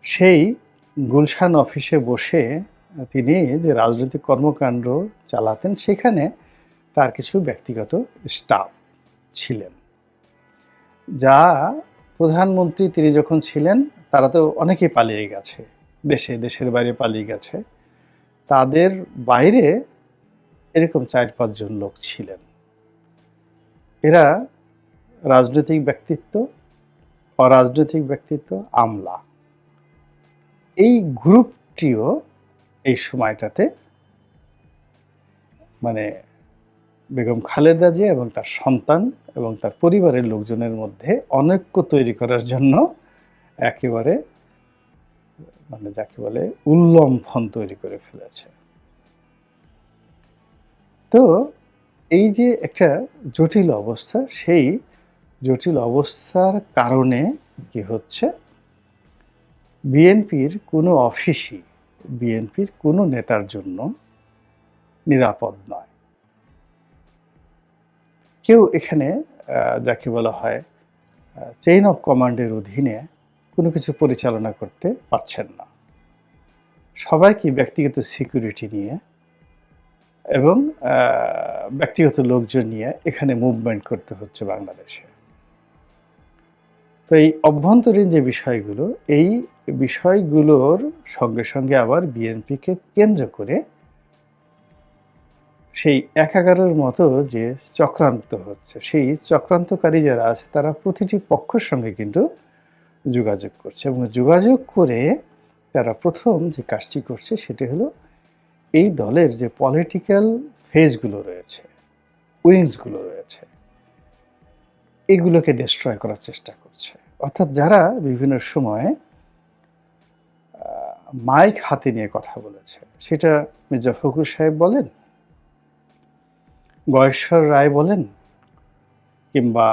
সেই গুলশান অফিসে বসে তিনি যে রাজনৈতিক কর্মকাণ্ড চালাতেন, সেখানে তার কিছু ব্যক্তিগত স্টাফ ছিলেন, যা প্রধানমন্ত্রী তিনি যখন ছিলেন, তারা তো অনেকেই পালিয়ে গেছে, দেশের বাইরে পালিয়ে গেছে। তাদের বাইরে এরকম 4-5 জন লোক ছিলেন। এরা রাজনৈতিক ব্যক্তিত্ব, অরাজনৈতিক ব্যক্তিত্ব, আমলা, এই গ্রুপটিও এই সময়টাতে মানে বেগম খালেদা জিয়া এবং তার সন্তান এবং তার পরিবারের লোকজনের মধ্যে অনৈক্য তৈরি করার জন্য একেবারে মানে যাকে বলে উল্লম্ফন তৈরি করে ফেলেছে। তো এই যে একটা জটিল অবস্থা, সেই জটিল অবস্থার কারণে কি হচ্ছে, বিএনপির কোনো অফিসই বিএনপির কোনো নেতার জন্য নিরাপদ নয়। কেউ এখানে যাকে বলা হয় চেইন অফ কমান্ডের অধীনে কোনো কিছু পরিচালনা করতে পারছেন না। সবাইকে ব্যক্তিগত সিকিউরিটি নিয়ে এবং ব্যক্তিগত লোকজন নিয়ে এখানে মুভমেন্ট করতে হচ্ছে বাংলাদেশে। তো এই অভ্যন্তরীণ যে বিষয়গুলো, এই বিষয়গুলোর সঙ্গে সঙ্গে আবার বিএনপিকে কেন্দ্র করে সেই 11-এর মতো যে চক্রান্ত হচ্ছে, সেই চক্রান্তকারী যারা আছে তারা প্রতিটি পক্ষের সঙ্গে কিন্তু যোগাযোগ করছে, এবং যোগাযোগ করে তারা প্রথম যে কাজটি করছে সেটি হলো এই দলের যে পলিটিক্যাল ফেজগুলো রয়েছে, উইংসগুলো রয়েছে, এগুলোকে ডিস্ট্রয় করার চেষ্টা করছে। অর্থাৎ যারা বিভিন্ন সময় মাইক হাতে নিয়ে কথা বলেছে, সেটা মির্জা ফখরুল সাহেব বলেন, গয়েশ্বর রায় বলেন, কিংবা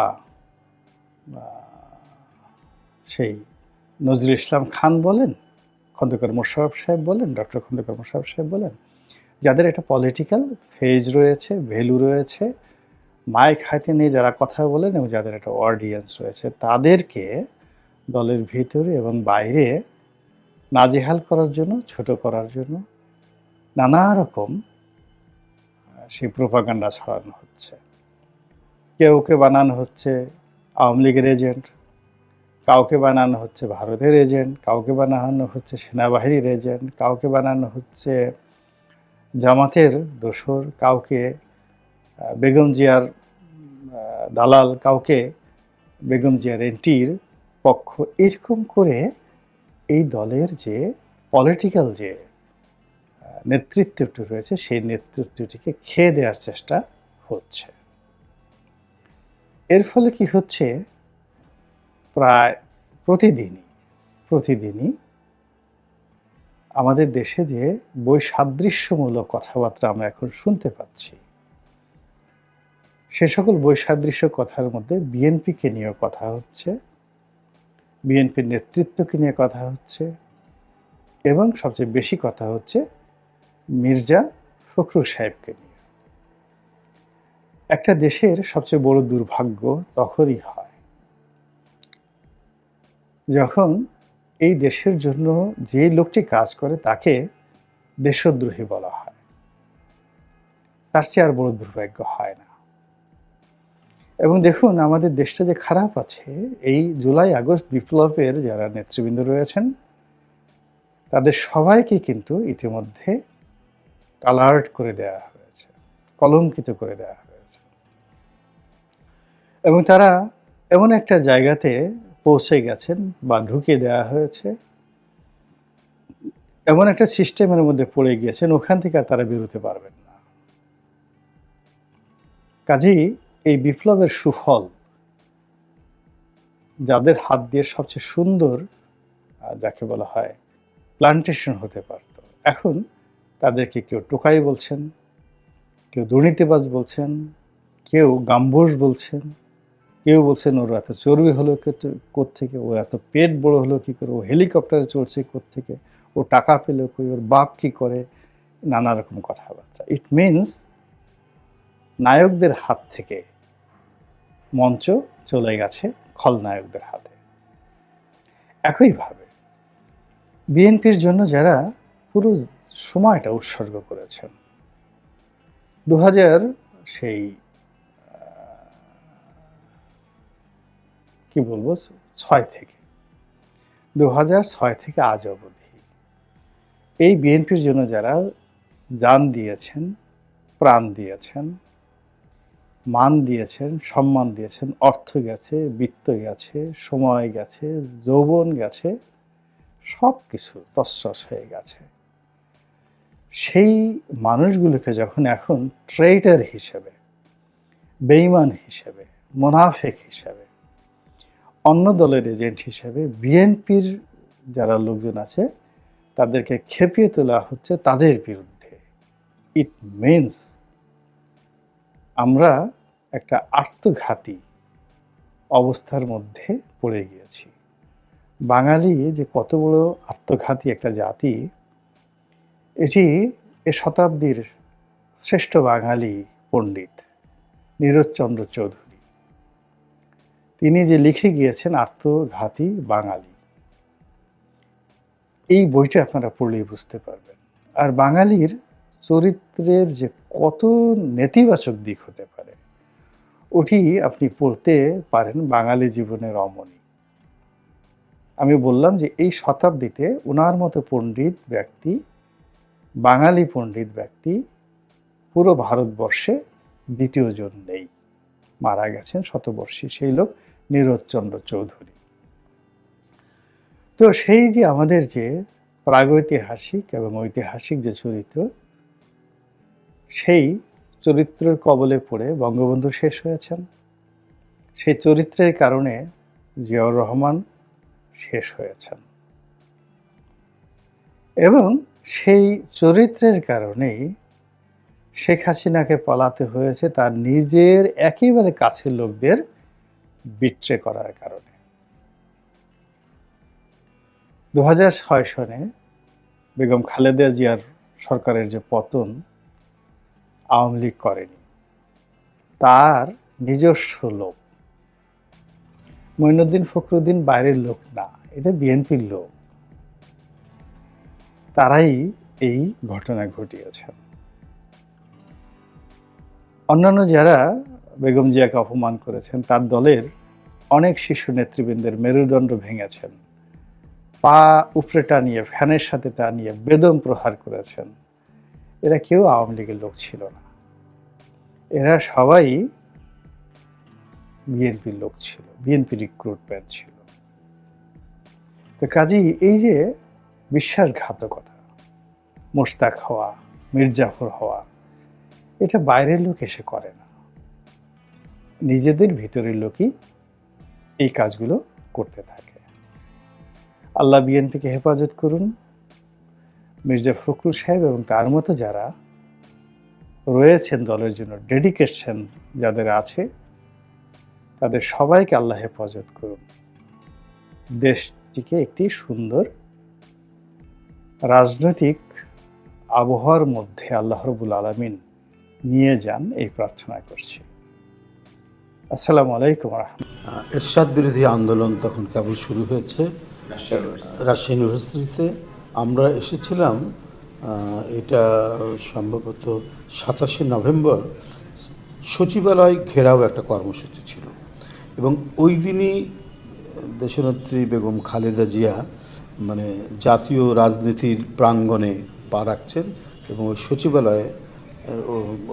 সেই নজরুল ইসলাম খান বলেন, খন্দকার মোশাররফ সাহেব বলেন, ডক্টর খন্দকার মোশাররফ সাহেব বলেন, যাদের একটা পলিটিক্যাল ফেজ রয়েছে, ভ্যালু রয়েছে, মাইক হাতে নিয়ে যারা কথা বলেন এবং যাদের একটা অডিয়েন্স রয়েছে, তাদেরকে দলের ভিতরে এবং বাইরে নাজেহাল করার জন্য, ছোট করার জন্য নানা রকম সেই প্রোপাগান্ডা ছড়ানো হচ্ছে। কেউকে বানানো হচ্ছে আওয়ামী লীগের এজেন্ট, কাউকে বানানো হচ্ছে ভারতের এজেন্ট, কাউকে বানানো হচ্ছে সেনাবাহিনীর এজেন্ট, কাউকে বানানো হচ্ছে জামাতের দোসর, কাউকে বেগম জিয়ার দালাল, কাউকে বেগম জিয়ার এন্টির পক্ষ। এরকম করে এই দলের যে পলিটিক্যাল যে নেতৃত্বটি রয়েছে, সেই নেতৃত্বটিকে খেয়ে দেওয়ার চেষ্টা হচ্ছে। এর ফলে কি হচ্ছে, প্রায় প্রতিদিনই আমাদের দেশে যে বৈসাদৃশ্যমূলক কথাবার্তা আমরা এখন শুনতে পাচ্ছি, সে সকল বৈসাদৃশ্য কথার মধ্যে বিএনপিকে নিয়ে কথা হচ্ছে, বিএনপির নেতৃত্বকে নিয়ে কথা হচ্ছে, এবং সবচেয়ে বেশি কথা হচ্ছে মির্জা ফখরুল সাহেবকে নিয়ে। একটা দেশের সবচেয়ে বড় দুর্ভাগ্য তখনই হয় যখন এই দেশের জন্য যে লোকটি কাজ করে তাকে দেশদ্রোহী বলা হয়। তার চেয়ে আর বড় দুর্ভাগ্য হয় না। এবং দেখুন, আমাদের দেশটা যে খারাপ আছে, এই জুলাই আগস্ট বিপ্লবের যারা নেতৃবৃন্দ রয়েছেন, তাদের সবাইকে কিন্তু ইতিমধ্যে কালার্ড করে দেওয়া হয়েছে, কলঙ্কিত করে দেওয়া হয়েছে, এবং তারা এমন একটা জায়গাতে পৌঁছে গেছেন বা ঢুকিয়ে দেওয়া হয়েছে, এমন একটা সিস্টেমের মধ্যে পড়ে গিয়েছেন, ওখান থেকে আর তারা বেরোতে পারবেন না। কাজেই এই বিপ্লবের সুফল যাদের হাত দিয়ে সবচেয়ে সুন্দর, যাকে বলা হয় প্লান্টেশন হতে পারত, এখন তাদেরকে কেউ টোকাই বলছেন, কেউ দুর্নীতিবাজ বলছেন, কেউ গাম্বুস বলছেন, কেউ বলছেন ওর এত চর্বি হলো কোত্থেকে, ও এত পেট বড় হলো কী করে, ও হেলিকপ্টারে চড়ছে কোত্থেকে, ও টাকা পেল কই, ওর বাপ কী করে, নানা রকম কথাবার্তা। ইট মিনস নায়কদের হাত থেকে মঞ্চ চলে গেছে খলনায়কদের হাতে। একইভাবে বিএনপির জন্য যারা পুরো সময়টা উৎসর্গ করেছেন, 2000 সেই কি বলবো 6 থেকে 2006 থেকে আজ অবধি এই বিএনপির জন্য যারা জান দিয়েছেন, প্রাণ দিয়েছেন, মান দিয়েছেন, সম্মান দিয়েছেন, অর্থ গেছে, বিত্ত গেছে, সময় গেছে, যৌবন গেছে, সব কিছু তছনছ হয়ে গেছে। সেই মানুষগুলোকে যখন এখন ট্রেইটার হিসেবে, বেঈমান হিসেবে, মুনাফিক হিসেবে, অন্য দলের এজেন্ট হিসেবে বিএনপির যারা লোকজন আছে তাদেরকে খেপিয়ে তোলা হচ্ছে তাদের বিরুদ্ধে, ইট মিনস আমরা একটা আত্মঘাতী অবস্থার মধ্যে পড়ে গিয়েছি। বাঙালি যে কত বড় আত্মঘাতী একটা জাতি, এটি এ শতাব্দীর শ্রেষ্ঠ বাঙালি পণ্ডিত নীরজচন্দ্র চৌধুরী, তিনি যে লিখে গিয়েছেন আত্মঘাতী বাঙালি, এই বইটা আপনারা পড়লেই বুঝতে পারবেন। আর বাঙালির চরিত্রের যে কত নেতিবাচক দিক হতে পারে, ওটি আপনি পড়তে পারেন বাঙালি জীবনের রমণী। আমি বললাম যে এই শতাব্দীতে ওনার মতো পণ্ডিত ব্যক্তি, বাঙালি পণ্ডিত ব্যক্তি পুরো ভারতবর্ষে দ্বিতীয় জন নেই। মারা গেছেন শতবর্ষী সেই লোক নীরজচন্দ্র চৌধুরী। তো সেই যে আমাদের যে প্রাগৈতিহাসিক এবং ঐতিহাসিক যে চরিত্র, সেই চরিত্রের কবলে পড়ে বঙ্গবন্ধু শেষ হয়েছেন, সেই চরিত্রের কারণে জিয়াউর রহমান শেষ হয়েছেন, এবং সেই চরিত্রের কারণেই শেখ হাসিনাকে পালাতে হয়েছে তার নিজের একেবারে কাছের লোকদের বিট্রে করার কারণে। 2006 সনে বেগম খালেদা জিয়ার সরকারের যে পতন আওয়ামী লীগ করেনি, তার নিজস্ব লোক। মঈনুদ্দিন ফখরুদ্দিন বাইরের লোক না, এটা বিএনপির লোক, তারাই এই ঘটনা ঘটিয়েছেন। অন্যান্য যারা বেগম জিয়াকে অপমান করেছেন, তার দলের অনেক শীর্ষ নেতৃবৃন্দের মেরুদণ্ড ভেঙেছেন, পা উপরে টানিয়ে ফ্যানের সাথে টানিয়ে বেদম প্রহার করেছেন, এরা কেউ আওয়ামী লীগের লোক ছিল না, এরা সবাই বিএনপির লোক ছিল, বিএনপি রিক্রুটমেন্ট ছিল। তো কাজেই এই যে বিশ্বাসঘাতকতা, মোশতাক হওয়া, মির্জাফর হওয়া, এটা বাইরের লোক এসে করে না, নিজেদের ভিতরের লোকই এই কাজগুলো করতে থাকে। আল্লাহ বিএনপিকে হেফাজত করুন। মির্জা ফখরুল সাহেব এবং তার মতো যারা রয়েছেন দলের জন্য ডেডিকেশন যাদের আছে, তাদের সবাইকে আল্লাহ হেফাজত করুন। দেশটিকে একটি সুন্দর রাজনৈতিক আবহাওয়ার মধ্যে আল্লাহ রাব্বুল আলামিন নিয়ে যান, এই প্রার্থনা করছি। আসসালামু আলাইকুম ওয়া রাহমাতুল্লাহ। এরশাদ বিরোধী আন্দোলন তখন কেবল শুরু হয়েছে রাজশাহী ইউনিভার্সিটিতে। আমরা এসেছিলাম, এটা সম্ভবত 27 নভেম্বর, সচিবালয় ঘেরাও একটা কর্মসূচি ছিল, এবং ওই দিনই দেশনেত্রী বেগম খালেদা জিয়া মানে জাতীয় রাজনীতির প্রাঙ্গণে পা রাখছেন, এবং ওই সচিবালয়ে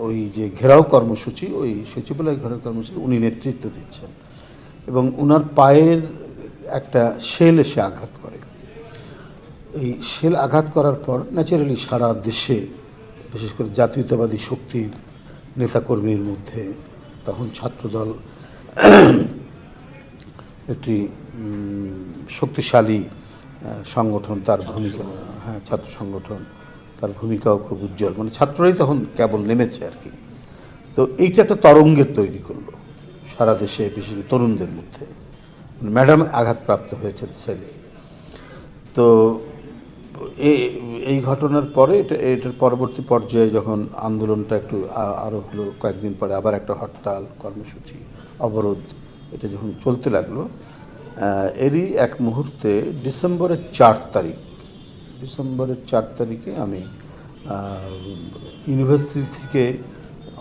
ওই যে ঘেরাও কর্মসূচি, ওই সচিবালয় ঘেরাও কর্মসূচি উনি নেতৃত্ব দিচ্ছেন, এবং ওনার পায়ের একটা শেল এসে আঘাত করে। এই শেল আঘাত করার পর ন্যাচারালি সারা দেশে, বিশেষ করে জাতীয়তাবাদী শক্তির নেতাকর্মীর মধ্যে তখন ছাত্রদল একটি শক্তিশালী সংগঠন, তার ভূমিকা, হ্যাঁ ছাত্র সংগঠন, তার ভূমিকাও খুব উজ্জ্বল, মানে ছাত্ররাই তখন কেবল নেমেছে আর কি। তো এইটা একটা তরঙ্গের তৈরি করলো সারা দেশে, বিশেষ করে তরুণদের মধ্যে। ম্যাডাম আঘাতপ্রাপ্ত হয়েছেন ছেলে। তো এই ঘটনার পরে এটার পরবর্তী পর্যায়ে যখন আন্দোলনটা একটু আরও হলো, কয়েকদিন পরে আবার একটা হরতাল কর্মসূচি, অবরোধ, এটা যখন চলতে লাগলো, এরই এক মুহূর্তে ডিসেম্বরের 4 তারিখে আমি ইউনিভার্সিটি থেকে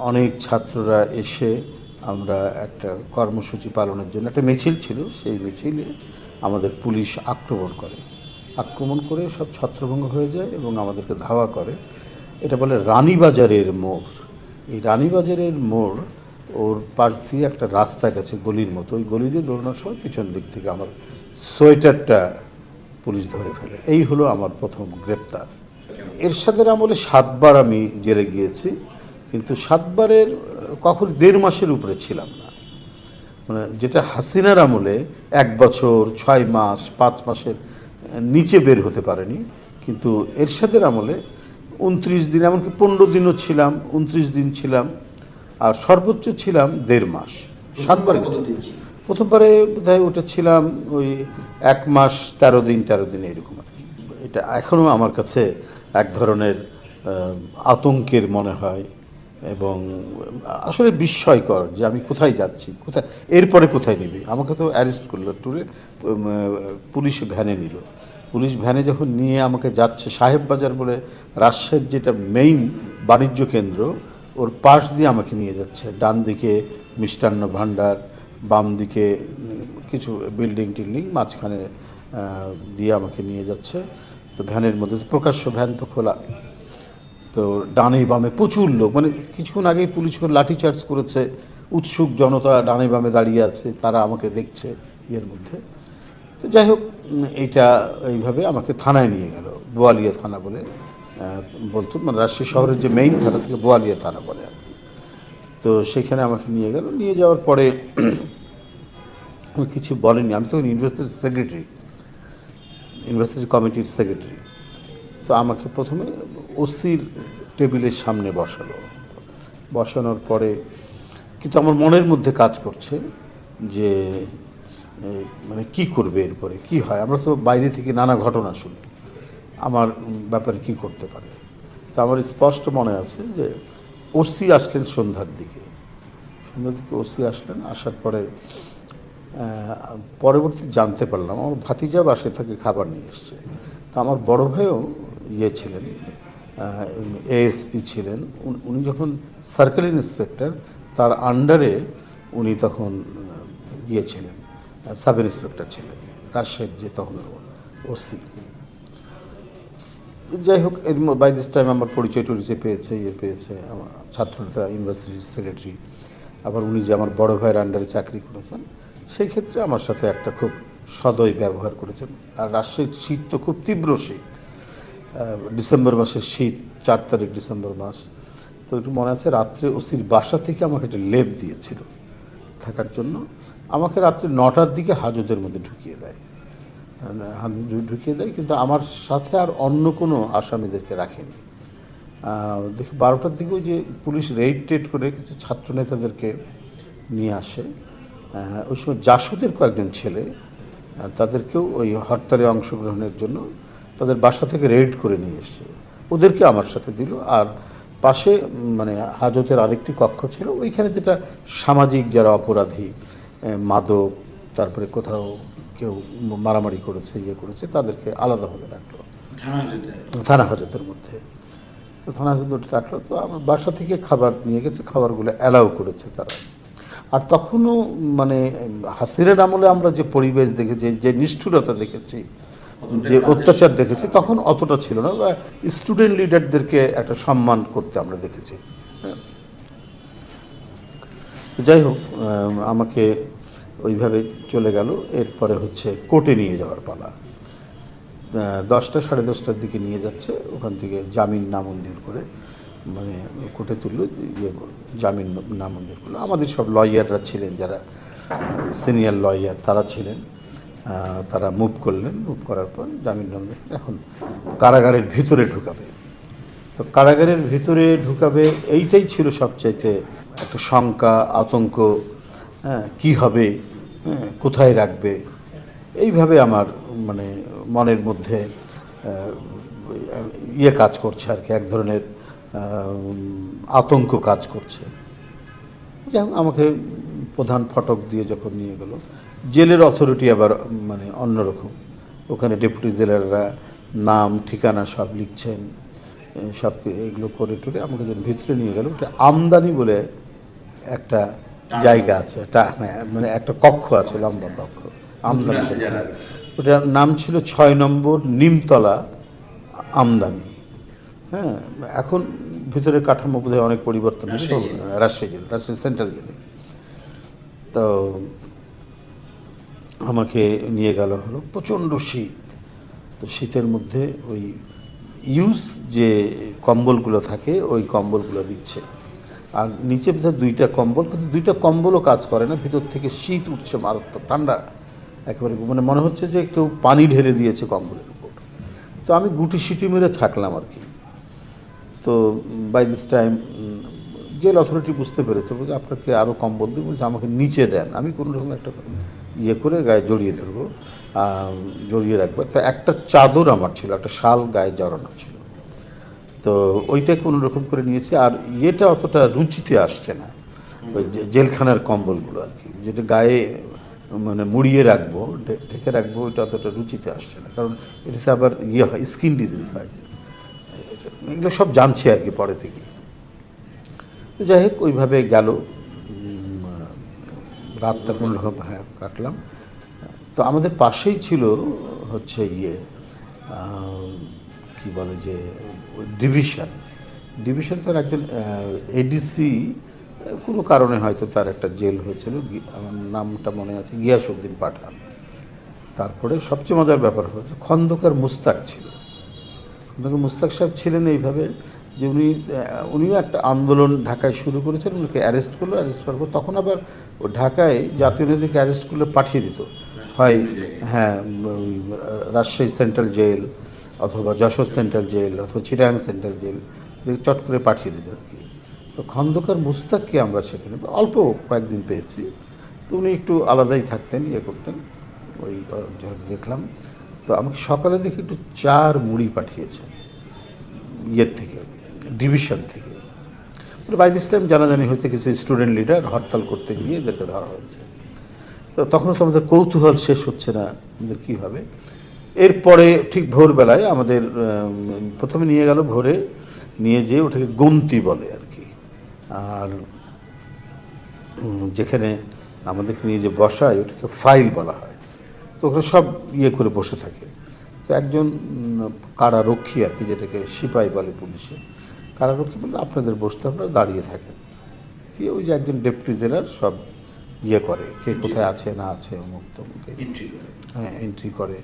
অনেক ছাত্ররা এসে আমরা একটা কর্মসূচি পালনের জন্য একটা মিছিল ছিল, সেই মিছিলে আমাদের পুলিশ আক্রমণ করে সব ছত্রভঙ্গ হয়ে যায় এবং আমাদেরকে ধাওয়া করে। এটা বলে রানীবাজারের মোড়। এই রানীবাজারের মোড়, ওর পাশ দিয়ে একটা রাস্তা গেছে গলির মতো, ওই গলি দিয়ে দৌড়ানোর সময় পিছন দিক থেকে আমার সোয়েটারটা পুলিশ ধরে ফেলে। এই হলো আমার প্রথম গ্রেপ্তার। এরশাদের আমলে 7 বার আমি জেলে গিয়েছি, কিন্তু 7 বারের কখন 1.5 মাসের উপরে ছিলাম না। মানে যেটা হাসিনার আমলে 1 বছর 6 মাস 5 মাসের নিচে বের হতে পারেনি, কিন্তু এরশাদের আমলে 29 দিন, এমনকি 15 দিনও ছিলাম, 29 দিন ছিলাম, আর সর্বোচ্চ ছিলাম 1.5 মাস। 7 বার গেছে। প্রথমবারে বোধহয় ওটা ছিলাম ওই 1 মাস 13 দিন এরকম আর কি। এটা এখনও আমার কাছে এক ধরনের আতঙ্কের মনে হয়, এবং আসলে বিস্ময়কর যে আমি কোথায় যাচ্ছি, এরপরে কোথায় নেবে। আমাকে তো অ্যারেস্ট করলো, পুলিশ ভ্যানে নিল। পুলিশ ভ্যানে যখন নিয়ে আমাকে যাচ্ছে, সাহেব বাজার বলে রাজশাহীর যেটা মেইন বাণিজ্য কেন্দ্র, ওর পাশ দিয়ে আমাকে নিয়ে যাচ্ছে। ডান দিকে মিষ্টান্ন ভাণ্ডার, বাম দিকে কিছু বিল্ডিং মাঝখানে দিয়ে আমাকে নিয়ে যাচ্ছে। তো ভ্যানের মধ্যে প্রকাশ্য ভ্যান তো খোলা, তো ডানে বামে প্রচুর লোক, মানে কিছুক্ষণ আগেই পুলিশ লাঠিচার্জ করেছে, উৎসুক জনতা ডানে বামে দাঁড়িয়ে আছে, তারা আমাকে দেখছে ইয়ের মধ্যে। তো যাই হোক, এইটা এইভাবে আমাকে থানায় নিয়ে গেল, বোয়ালিয়া থানা বলে বলতো, মানে রাজশাহী শহরের যে মেইন থানা থেকে বোয়ালিয়া থানা বলে আর কি। তো সেখানে আমাকে নিয়ে গেল, নিয়ে যাওয়ার পরে কিছু বলেনি। আমি তখন ইউনিভার্সিটির সেক্রেটারি, ইউনিভার্সিটি কমিটির সেক্রেটারি। তো আমাকে প্রথমে ওসির টেবিলের সামনে বসালো। বসানোর পরে কিন্তু আমার মনের মধ্যে কাজ করছে যে মানে কি করবে এরপরে, কি হয়। আমরা তো বাইরে থেকে নানা ঘটনা শুনি, আমার ব্যাপারে কি করতে পারে। তো আমার স্পষ্ট মনে আছে যে ওসি আসলেন সন্ধ্যার দিকে ওসি আসলেন। আসার পরে পরবর্তী জানতে পারলাম আমার ভাতিজা বাসায় থেকে খাবার নিয়ে এসছে। তো আমার বড় ভাইও ছিলেন, এএসপি ছিলেন। উনি যখন সার্কেল ইন্সপেক্টর, তার আন্ডারে উনি তখন ছিলেন, সাব ইন্সপেক্টর ছিলেন, রাজশাহীর যে তখন ওসি। যাই হোক, বাই দিস টাইম আমার পরিচয় পেয়েছে, পেয়েছে আমার ছাত্রনেতা, ইউনিভার্সিটির সেক্রেটারি। আবার উনি যে আমার বড় ভাইয়ের আন্ডারে চাকরি করেছেন, সেই ক্ষেত্রে আমার সাথে একটা খুব সদয় ব্যবহার করেছেন। আর রাজশাহীর শীত তো খুব তীব্র শীত, ডিসেম্বর মাসের শীত, 4 তারিখ ডিসেম্বর মাস। তো একটু মনে আছে, রাত্রে ওসির বাসা থেকে আমাকে একটা লেপ দিয়েছিল থাকার জন্য। আমাকে রাত্রে 9টার দিকে হাজতের মধ্যে ঢুকিয়ে দেয়, কিন্তু আমার সাথে আর অন্য কোনো আসামিদেরকে রাখেনি। দেখি 12টার দিকে ওই যে পুলিশ রেড করে কিছু ছাত্র নেতাদেরকে নিয়ে আসে। ওই সময় জাসদের কয়েকজন ছেলে, তাদেরকেও ওই হরতালে অংশগ্রহণের জন্য তাদের বাসা থেকে রেড করে নিয়ে এসছে, ওদেরকে আমার সাথে দিল। আর পাশে মানে হাজতের আরেকটি কক্ষ ছিল, ওইখানে যেটা সামাজিক যারা অপরাধী, মাদক, তারপরে কোথাও কেউ মারামারি করেছে, করেছে, তাদেরকে আলাদাভাবে রাখলো থানা হাজতের মধ্যে। তো থানা হাজতে রাখলো। তো আমার বাসা থেকে খাবার নিয়ে গেছে, খাবারগুলো অ্যালাউ করেছে তারা। আর তখনও মানে হাসিনের আমলে আমরা যে পরিবেশ দেখেছি, যে নিষ্ঠুরতা দেখেছি, যে অত্যাচার দেখেছি, তখন অতটা ছিল না। বা স্টুডেন্ট লিডারদেরকে একটা সম্মান করতে আমরা দেখেছি। তো যাই হোক, আমাকে ওইভাবে চলে গেল। এরপরে হচ্ছে কোর্টে নিয়ে যাওয়ার পালা। 10টা সাড়ে 10টার দিকে নিয়ে যাচ্ছে, ওখান থেকে জামিন নামঞ্জুর করে মানে কোর্টে তুললো, জামিন নামঞ্জুর করলো। আমাদের সব লয়াররা ছিলেন, যারা সিনিয়র লয়ার তারা ছিলেন, তারা মুভ করলেন। মুভ করার পর জামিন নামঞ্জুর, এখন কারাগারের ভিতরে ঢুকাবে। তো কারাগারের ভিতরে ঢুকাবে, এইটাই ছিল সবচাইতে একটা শঙ্কা, আতঙ্ক। কি হবে, কোথায় রাখবে, এইভাবে আমার মানে মনের মধ্যে কাজ করছে আর কি, এক ধরনের আতঙ্ক কাজ করছে। যেমন আমাকে প্রধান ফটক দিয়ে যখন নিয়ে গেল, জেলের অথরিটি আবার মানে অন্যরকম। ওখানে ডেপুটি জেলাররা নাম ঠিকানা সব লিখছেন, সব এগুলো করে টরে আমাকে যখন ভিতরে নিয়ে গেল, ওটা আমদানি বলে একটা জায়গা আছে, মানে একটা কক্ষ আছে, লম্বা কক্ষ, আমদানি। ওটার নাম ছিল 6 নম্বর নিমতলা আমদানি। হ্যাঁ, এখন ভিতরে কাঠামো বোধহয় অনেক পরিবর্তন হয়েছে, রাজশাহী জেলা, রাজশাহী সেন্ট্রাল জেলে। তো আমাকে নিয়ে গেল, হলো প্রচণ্ড শীত। তো শীতের মধ্যে ওই যে কম্বলগুলো থাকে, ওই কম্বলগুলো দিচ্ছে। আর নিচে বোধহয় 2টা কম্বল, কিন্তু 2টা কম্বলও কাজ করে না, ভিতর থেকে শীত উঠছে মারাত্মক, ঠান্ডা একেবারে, মানে মনে হচ্ছে যে কেউ পানি ঢেলে দিয়েছে কম্বলের উপর। তো আমি গুটি সিটি মেরে থাকলাম আর কি। তো by this time jail authority বুঝতে পেরেছে, বলছে আপনাকে আরও কম্বল দিই, বলছে আমাকে নিচে দেন, আমি কোনো রকম একটা করে গায়ে জড়িয়ে ধরবো, জড়িয়ে রাখবো। তো একটা চাদর আমার ছিল, একটা শাল গায়ে জড়ানো ছিল, তো ওইটা কোনো রকম করে নিয়েছি। আর এটা অতটা রুচিতে আসছে না, ওই জেলখানার কম্বলগুলো আর কি, যেটা গায়ে মানে মুড়িয়ে রাখবো, ঢেকে রাখবো, ওইটা অতটা রুচিতে আসছে না, কারণ এটাতে আবার হয়, স্কিন ডিজিজ হয়। এগুলো সব জানছি আর কি পরে থেকে। তো যাই হোক, ওইভাবে গেল রাতটা কোনো রকম কাটলাম। তো আমাদের পাশেই ছিল হচ্ছে কি বলে যে ডিভিশন তার একজন এডিসি, কোনো কারণে হয়তো তার একটা জেল হয়েছিল, আমার নামটা মনে আছে, গিয়াসউদ্দিন পাঠান। তারপরে সবচেয়ে মজার ব্যাপার হচ্ছে খন্দকার মুস্তাক ছিল। খন্দকার মুস্তাক সাহেব ছিলেন এইভাবে যে উনিও একটা আন্দোলন ঢাকায় শুরু করেছেন, উনিকে অ্যারেস্ট করলো, অ্যারেস্ট করার পর তখন আবার ও ঢাকায় জাতীয় নেতাকে অ্যারেস্ট করলে পাঠিয়ে দিত হয়, হ্যাঁ, ওই রাজশাহী সেন্ট্রাল জেল অথবা যশোর সেন্ট্রাল জেল অথবা চিটাগাং সেন্ট্রাল জেল, চট করে পাঠিয়ে দিত আর কি। তো খন্দকার মুস্তাককে আমরা সেখানে অল্প কয়েকদিন পেয়েছি। তো উনি একটু আলাদাই থাকতেন, ইয়ে করতেন, ওই দেখলাম। তো আমাকে সকালে দেখে একটু চার মুড়ি পাঠিয়েছেন ইয়ের থেকে, ডিভিশন থেকে। বাই দিস টাইম জানাজানি হয়েছে কিছু স্টুডেন্ট লিডার হরতাল করতে গিয়ে এদেরকে ধরা হয়েছে। তো তখনও তো আমাদের কৌতূহল শেষ হচ্ছে না আমাদের কী হবে। এরপরে ঠিক ভোরবেলায় আমাদের প্রথমে নিয়ে গেল, ভোরে নিয়ে যেয়ে ওটাকে গুমতি বলে আর কি, আর যেখানে আমাদেরকে নিয়ে যে বসায় ওটাকে ফাইল বলা হয়। তো ওখানে সব ইয়ে করে বসে থাকে। তো একজন কারারক্ষী আর কি, যেটাকে সিপাহি বলে পুলিশে, কারারক্ষী বলে আপনাদের বসতে আপনারা দাঁড়িয়ে থাকেন। দিয়ে ওই যে একজন ডেপুটি জেলার সব ইয়ে করে, কে কোথায় আছে না আছে, অমুক তমুকে, হ্যাঁ, এন্ট্রি করে,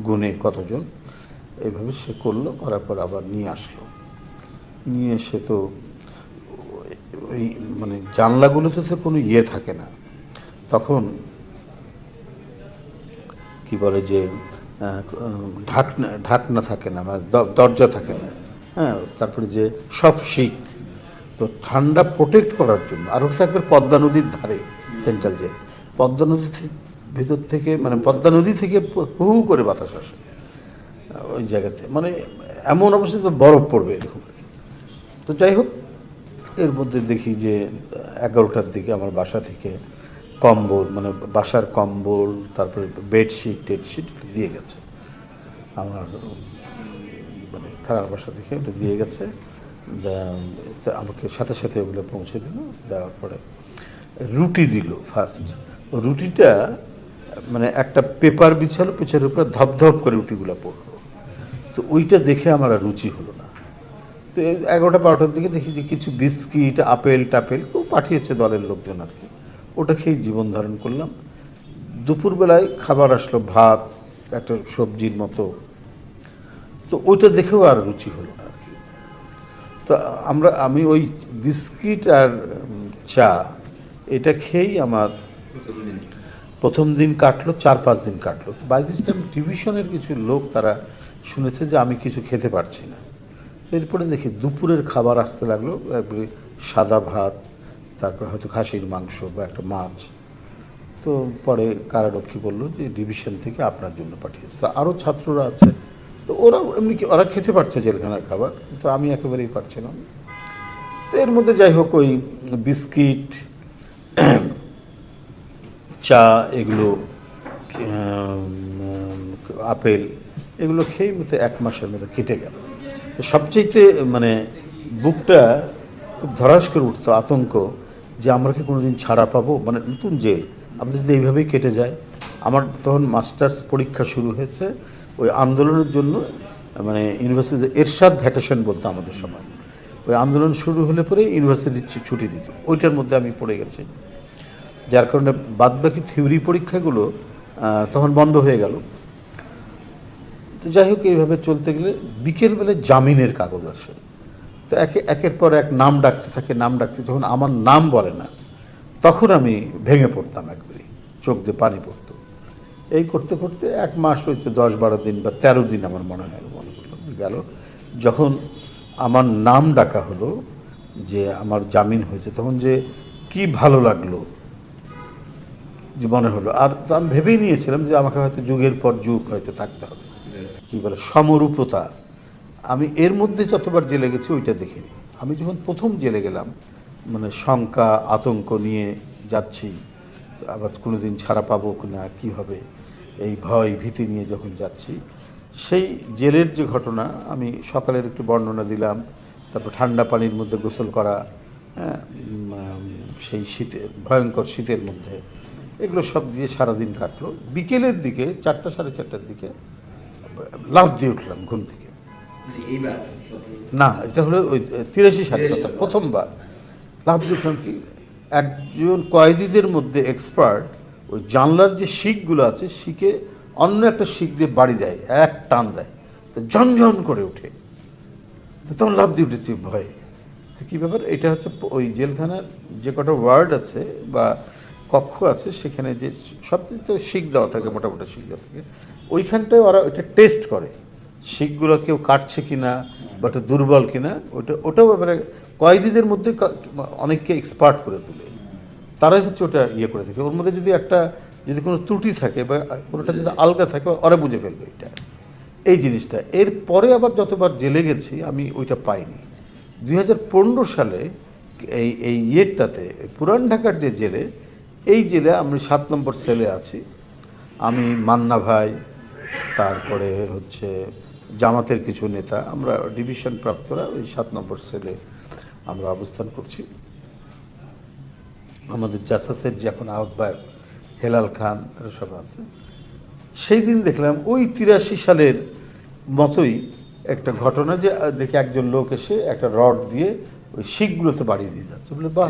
গুনে কতজন, এইভাবে সে করলো। করার পর আবার নিয়ে আসলো, নিয়ে এসে তো ওই মানে জানলাগুলোতে তো কোনো ইয়ে থাকে না, তখন কি বলে যে ঢাকনা থাকে না, মানে দরজা থাকে না, হ্যাঁ। তারপরে যে সব শিক, তো ঠান্ডা প্রোটেক্ট করার জন্য। আর হচ্ছে একবার পদ্মা নদীর ধারে সেন্ট্রাল জেল, পদ্মা নদীর ভিতর থেকে, মানে পদ্মা নদী থেকে হু হু করে বাতাস আসে ওই জায়গাতে, মানে এমন অবস্থা তো বরফ পড়বে এরকম। তো যাই হোক, এর মধ্যে দেখি যে 11টার দিকে আমার বাসা থেকে কম্বল, মানে বাসার কম্বল, তারপরে বেডশিট টেডশিট দিয়ে গেছে আমার, মানে খারাপ বাসা থেকে ওটা দিয়ে গেছে। আমাকে সাথে সাথে ওগুলো পৌঁছে দিল। দেওয়ার পরে রুটি দিল ফার্স্ট। রুটিটা মানে একটা পেপার বিছালো, পেছার উপরে ধপধপ করে রুটিগুলো পড়লো। তো ওইটা দেখে আমার আর রুচি হলো না। তো 11টা 12টার দিকে দেখি যে কিছু বিস্কিট, আপেল টাপেল কেউ পাঠিয়েছে দলের লোকজন আর কি, ওটা খেয়েই জীবন ধারণ করলাম। দুপুরবেলায় খাবার আসলো, ভাত, একটা সবজির মতো, তো ওইটা দেখেও আর রুচি হলো না আর কি। তো আমি ওই বিস্কিট আর চা এটা খেয়েই আমার প্রথম দিন কাটলো, 4-5 দিন কাটলো। তো বাই দিস টাইম ডিভিশনের কিছু লোক তারা শুনেছে যে আমি কিছু খেতে পারছি না। এরপরে দেখি দুপুরের খাবার আসতে লাগলো, একবারে সাদা ভাত, তারপর হয়তো খাসির মাংস বা একটা মাছ। তো পরে কারারক্ষী বললো যে ডিভিশন থেকে আপনার জন্য পাঠিয়েছে। তো আরও ছাত্ররা আছে, তো ওরা এমনি কি ওরা খেতে পারছে জেলখানার খাবার, কিন্তু আমি একেবারেই পারছিলাম। তো এর মধ্যে যাই হোক ওই বিস্কিট, চা, এগুলো আপেল, এগুলো খেয়েই মতো 1 মাসের মতো কেটে গেল। তো সবচেয়ে মানে বুকটা খুব ধরাস করে উঠতো আতঙ্ক, যে আমরা কি কোনোদিন ছাড়া পাবো, মানে নতুন জেল, আমাদের যদি এইভাবেই কেটে যায়। আমার তখন মাস্টার্স পরীক্ষা শুরু হয়েছে, ওই আন্দোলনের জন্য, মানে ইউনিভার্সিটিতে এরশাদ ভ্যাকেশন বলতো আমাদের সময়। ওই আন্দোলন শুরু হলে পরে ইউনিভার্সিটি ছুটি দিত, ওইটার মধ্যে আমি পড়ে গেছি, যার কারণে বাদবাকি থিওরি পরীক্ষাগুলো তখন বন্ধ হয়ে গেল। তো যাই হোক, এইভাবে চলতে গেলে বিকেলবেলায় জামিনের কাগজ আসে। তো একের পর এক নাম ডাকতে থাকে, নাম ডাকতে, যখন আমার নাম বলে না তখন আমি ভেঙে পড়তাম, একবারে চোখ দিয়ে পানি পড়তো। এই করতে করতে 1 মাস হয়তো 10-12 দিন বা 13 দিন আমার মনে হয় গেল। যখন আমার নাম ডাকা হলো, যে আমার জামিন হয়েছে, তখন যে কি ভালো লাগলো যে মনে হলো। আর আমি ভেবেই নিয়েছিলাম যে আমাকে হয়তো যুগের পর যুগ হয়তো থাকতে হবে, কী বলে সমরূপতা। আমি এর মধ্যে যতবার জেলে গেছি ওইটা দেখিনি। আমি যখন প্রথম জেলে গেলাম, মানে শঙ্কা আতঙ্ক নিয়ে যাচ্ছি, আবার কোনো দিন ছাড়া পাবো না, কী হবে, এই ভয় ভীতি নিয়ে যখন যাচ্ছি, সেই জেলের যে ঘটনা আমি সকালের একটু বর্ণনা দিলাম। তারপর ঠান্ডা পানির মধ্যে গোসল করা, হ্যাঁ, সেই শীতে, ভয়ঙ্কর শীতের মধ্যে, এগুলো সব দিয়ে সারাদিন কাটলো। বিকেলের দিকে 4টা 4:30টার দিকে লাফ দিয়ে উঠলাম ঘুম থেকে। না, এটা হলো ওই 83 সালের কথা, প্রথমবার লাফ দিয়ে উঠলাম। কি একজন কয়েদিদের মধ্যে এক্সপার্ট, ওই জানলার যে শিকগুলো আছে, শিকে অন্য একটা শিক দিয়ে বাড়ি দেয়, এক টান দেয়, তো ঝনঝন করে ওঠে। তো তখন লাভ দিয়ে উঠেছি ভয়ে। তো কী ব্যাপার, এটা হচ্ছে ওই জেলখানার যে কটা ওয়ার্ড আছে বা কক্ষ আছে সেখানে যে সবচেয়ে তো শিক দেওয়া থাকে, মোটামুটি শিক দেওয়া থাকে, ওইখানটায় ওরা ওইটা টেস্ট করে শিকগুলো কেউ কাটছে কিনা বা ওটা দুর্বল কিনা। ওটাও ব্যাপারে কয়েদিদের মধ্যে অনেককে এক্সপার্ট করে তোলে, তারাই হচ্ছে ওটা ইয়ে করে থাকে। ওর মধ্যে যদি কোনো ত্রুটি থাকে বা কোনোটা যদি আলগা থাকে ওরা বুঝে ফেলবে এটা, এই জিনিসটা। এরপরে আবার যতবার জেলে গেছি আমি ওইটা পাইনি। 2015 সালে এই ইয়েরটাতে পুরান ঢাকার যে জেলে, এই জেলে আমি 7 নম্বর সেলে আছি। আমি, মান্না ভাই, তারপরে হচ্ছে জামাতের কিছু নেতা, আমরা ডিভিশন প্রাপ্তরা ওই 7 নম্বর সেলে আমরা অবস্থান করছি। আমাদের জাসাসের যে এখন আহ্বায়ক হেলাল খান এরা সব আছে। সেই দিন দেখলাম ওই 83 সালের মতোই একটা ঘটনা, যে দেখি একজন লোক এসে একটা রড দিয়ে ওই শিকগুলোতে বাড়িয়ে দিয়ে যাচ্ছে। বলে বাহ,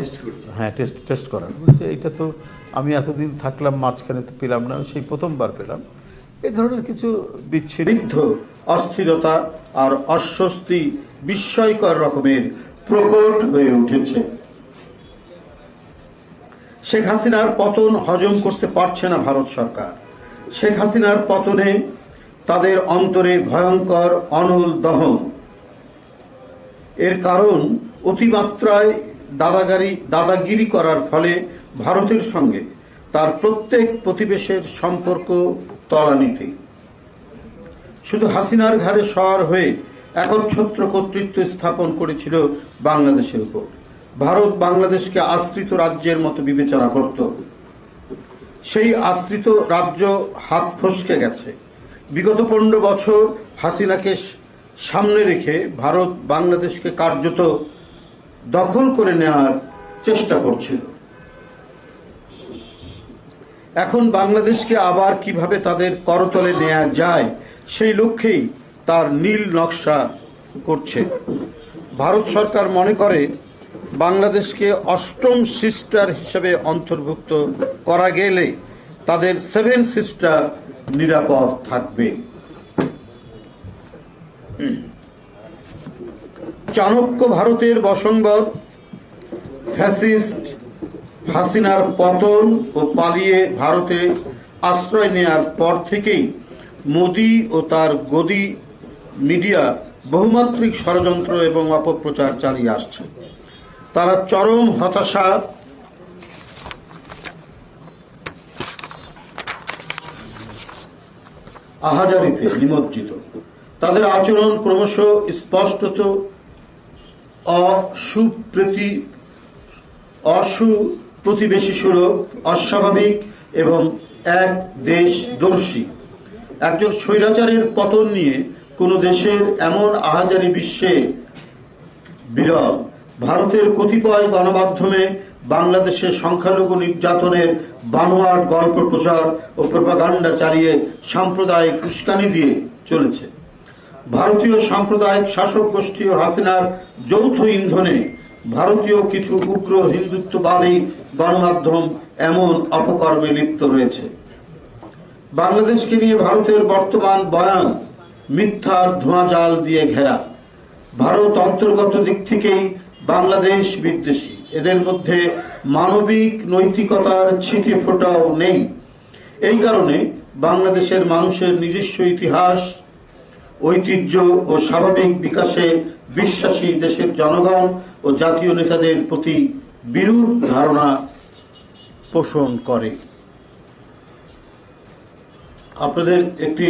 হ্যাঁ টেস্ট করার। বলছে এইটা তো আমি এতদিন থাকলাম মাঝখানে তো পেলাম না, সেই প্রথমবার পেলাম। এই ধরনের কিছু বিচ্ছিন্ন অস্থিরতা আর অস্বস্তি বিস্ময়কর রকমের প্রকট হয়ে উঠেছে। শেখ হাসিনার পতন হজম করতে পারছে না ভারত সরকার। শেখ হাসিনার পতনে তাদের অন্তরে ভয়ঙ্কর অনল দহন। এর কারণ অতিমাত্রায় দাদাগিরি করার ফলে ভারতের সঙ্গে তার প্রত্যেক প্রতিবেশের সম্পর্ক তলানিতে। শুধু হাসিনার ঘাড়ে সওয়ার হয়ে একচ্ছত্র কর্তৃত্ব স্থাপন করেছিল বাংলাদেশের উপর। ভারত বাংলাদেশকে আশ্রিত রাজ্যের মতো বিবেচনা করত। সেই আশ্রিত রাজ্য হাত ফসকে গেছে। বিগত 15 বছর হাসিনাকে সামনে রেখে ভারত বাংলাদেশকে কার্যত দখল করে নেওয়ার চেষ্টা করছিল। এখন বাংলাদেশকে আবার কিভাবে তাদের করতলে নেওয়া যায় সেই লক্ষ্যেই তার নীল নকশা করছে। ভারত সরকার মনে করে বাংলাদেশকে 8ম সিস্টার হিসেবে অন্তর্ভুক্ত করা গেলে তাদের 7 সিস্টার নিরাপদ থাকবে। চাণক্য ভারতের বশঙ্বর ফ্যাসিস্ট হাসিনার পতন ও পালিয়ে ভারতে আশ্রয় নেয়ার পর থেকেই মোদি ও তার গদি মিডিয়া বহুমাত্রিক ষড়যন্ত্র এবং অপপ্রচার চালিয়ে আসছে। তারা চরম হতাশা আহাজারিতে নিমজ্জিত। তাদের আচরণ ক্রমশ স্পষ্টত অসুপ্রতিবেশী সুলভ, অস্বাভাবিক এবং এক দেশদর্শী। একজন স্বৈরাচারের পতন নিয়ে কোন দেশের এমন আহাজারি বিশ্বে বিরল। ভারতের কতিপয় গণমাধ্যমে বাংলাদেশের সংখ্যালঘু নির্যাতনের বানোয়াট গল্প প্রচার ও প্রোপাগান্ডা চালিয়ে সাম্প্রদায়িক উস্কানি দিয়ে চলেছে। ভারতীয় সাম্প্রদায়িক শাসক গোষ্ঠী ও হাসিনার যৌথ ইন্ধনে ভারতীয় কিছু উগ্র হিন্দুত্ববাদী গণমাধ্যম এমন অপকর্মে লিপ্ত রয়েছে। বাংলাদেশকে নিয়ে ভারতের বর্তমান বয়ান মিথ্যার ধোঁয়াজাল দিয়ে ঘেরা। ভারত অন্তর্গত দিক থেকেই বাংলাদেশ বিদ্বেষী। এদের মধ্যে মানবিক নৈতিকতার ছিটে ফোঁটাও নেই। এই কারণে বাংলাদেশের মানুষের নিজস্ব ইতিহাস, ঐতিহ্য ও স্বাভাবিক বিকাশে বিশ্বাসী দেশের জনগণ ও জাতীয় নেতাদের প্রতি বিরূপ ধারণা পোষণ করে। আপনাদের একটি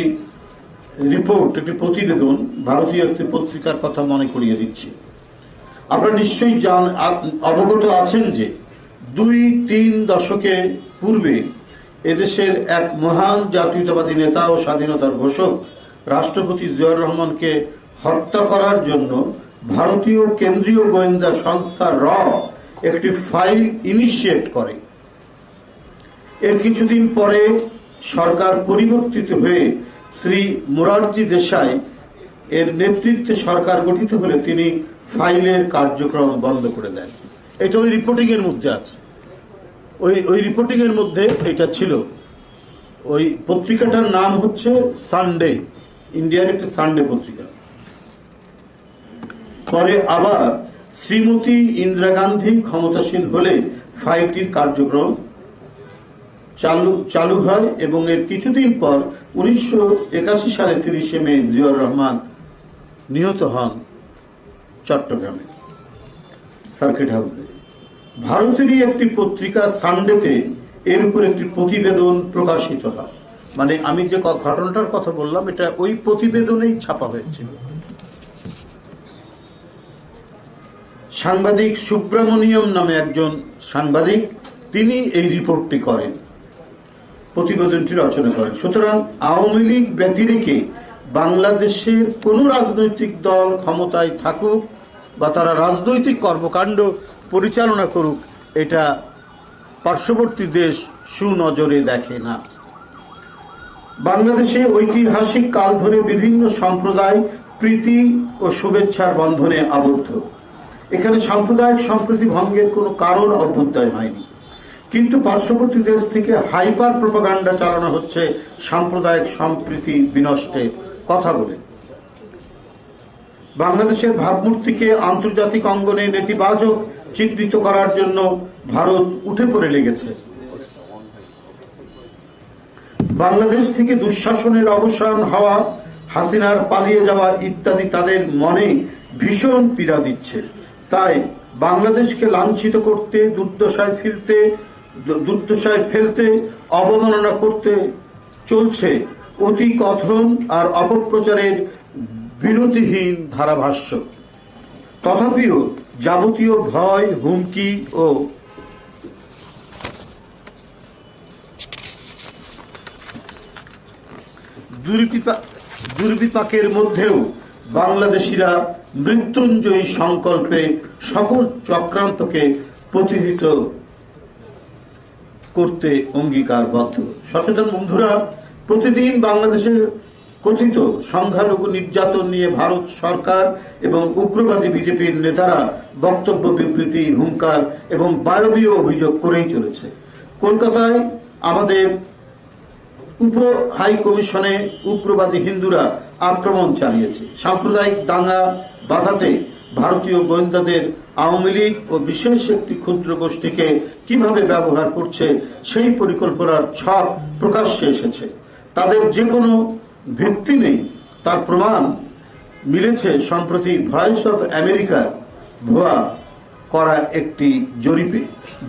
রিপোর্ট, একটি প্রতিবেদন ভারতীয় একটি পত্রিকার কথা মনে করিয়ে দিচ্ছি। আপনারা নিশ্চয়ই অবগত আছেন যে 2-3 দশকের পূর্বে এদেশের এক মহান জাতীয়তাবাদী নেতা ও স্বাধীনতার ঘোষক রাষ্ট্রপতি জিয়াউর রহমানকে হত্যা করার জন্য ভারতীয় কেন্দ্রীয় গোয়েন্দা সংস্থা র একটি ফাইল ইনিশিয়েট করে। এর কিছুদিন পরে সরকার পরিবর্তিত হয়ে শ্রী মোরারজি দেশাই এর নেতৃত্বে সরকার গঠিত হলে তিনি ফাইলের কার্যক্রম বন্ধ করে দেন। এটা ওই রিপোর্টিং এর মধ্যে আছে। ওই রিপোর্টিং এর মধ্যে এটা ছিল। ওই পত্রিকাটার নাম হচ্ছে সানডে, ইন্ডিয়ার একটি সানডে পত্রিকা। পরে আবার শ্রীমতী ইন্দিরা গান্ধী ক্ষমতাসীন হলে ফাইলটির কার্যক্রম চালু হয় এবং এর কিছুদিন পর 1981 সালে 30 মে জিয়াউর রহমান নিহত হন চট্টগ্রামে সার্কিট হাউসে। ভারতেরই একটি পত্রিকা সানডেতে এর উপর একটি প্রতিবেদন প্রকাশিত হয়। মানে আমি যে ঘটনাটার কথা বললাম এটা ওই প্রতিবেদনেই ছাপা হয়েছিল। সাংবাদিক সুব্রমণিয়ম নামে একজন সাংবাদিক, তিনি এই রিপোর্টটি করেন, প্রতিবেদনটি রচনা করেন। সুতরাং আওয়ামী লীগ ব্যতিরেকে বাংলাদেশের কোন রাজনৈতিক দল ক্ষমতায় থাকুক বা তারা রাজনৈতিক কর্মকাণ্ড পরিচালনা করুক, এটা পার্শ্ববর্তী দেশ সুনজরে দেখে না। বাংলাদেশে ঐতিহাসিক কাল ধরে বিভিন্ন সম্প্রদায় প্রীতি ও শুভেচ্ছার বন্ধনে আবদ্ধ। এখানে সাম্প্রদায়িক সম্প্রীতি ভঙ্গের কোনো কারণ অভ্যুদয় হয়নি, কিন্তু পার্শ্ববর্তী দেশ থেকে হাইপার প্রোপাগান্ডা চালানো হচ্ছে সাম্প্রদায়িক সম্প্রীতি বিনষ্টের কথা বলে। বাংলাদেশের ভাবমূর্তিকে আন্তর্জাতিক অঙ্গনে নেতিবাচক চিত্রিত করার জন্য ভারত উঠে পড়ে লেগেছে। বাংলাদেশ থেকে দুঃশাসনের অবসান হওয়া, হাসিনার পালিয়ে যাওয়া ইত্যাদি তাদের মনে ভীষণ পীড়া দিচ্ছে। তাই বাংলাদেশকে লাঞ্ছিত করতে, দুর্দশায় ফেলতে, অবমাননা করতে চলছে অতি কথন আর অপপ্রচারের বিরতিহীন ধারাভাষ্য। তথাপিও যাবতীয় ভয়, হুমকি ও দুর্বিপাকের মধ্যেও বাংলাদেশিরা মৃত্যুঞ্জয়ী সংকল্পে সকল চক্রান্তকে প্রতিহত করতে অঙ্গীকারবদ্ধ। সচেতন বন্ধুরা, প্রতিদিন বাংলাদেশের কথিত সংখ্যালঘু নির্যাতন নিয়ে ভারত সরকার এবং উগ্রবাদী বিজেপির নেতারা বক্তব্য, বিবৃতি, হুঙ্কার এবং বায়বীয় অভিযোগ করেই চলেছে। কলকাতায় আমাদের উপ হাই কমিশনে উগ্রবাদী হিন্দুরা আক্রমণ চালিয়েছে। সাম্প্রদায়িক দাঙ্গা বাধাতে ভারতীয় গোয়েন্দাদের আওয়ামী লীগ ও বিশেষ একটি ক্ষুদ্র গোষ্ঠীকে কিভাবে ব্যবহার করছে সেই পরিকল্পনার ছক প্রকাশ্যে এসেছে। তাদের যে কোনো ভিত্তি নেই তার প্রমাণ মিলেছে সম্প্রতি ভয়েস অব আমেরিকার ভুয়া করা একটি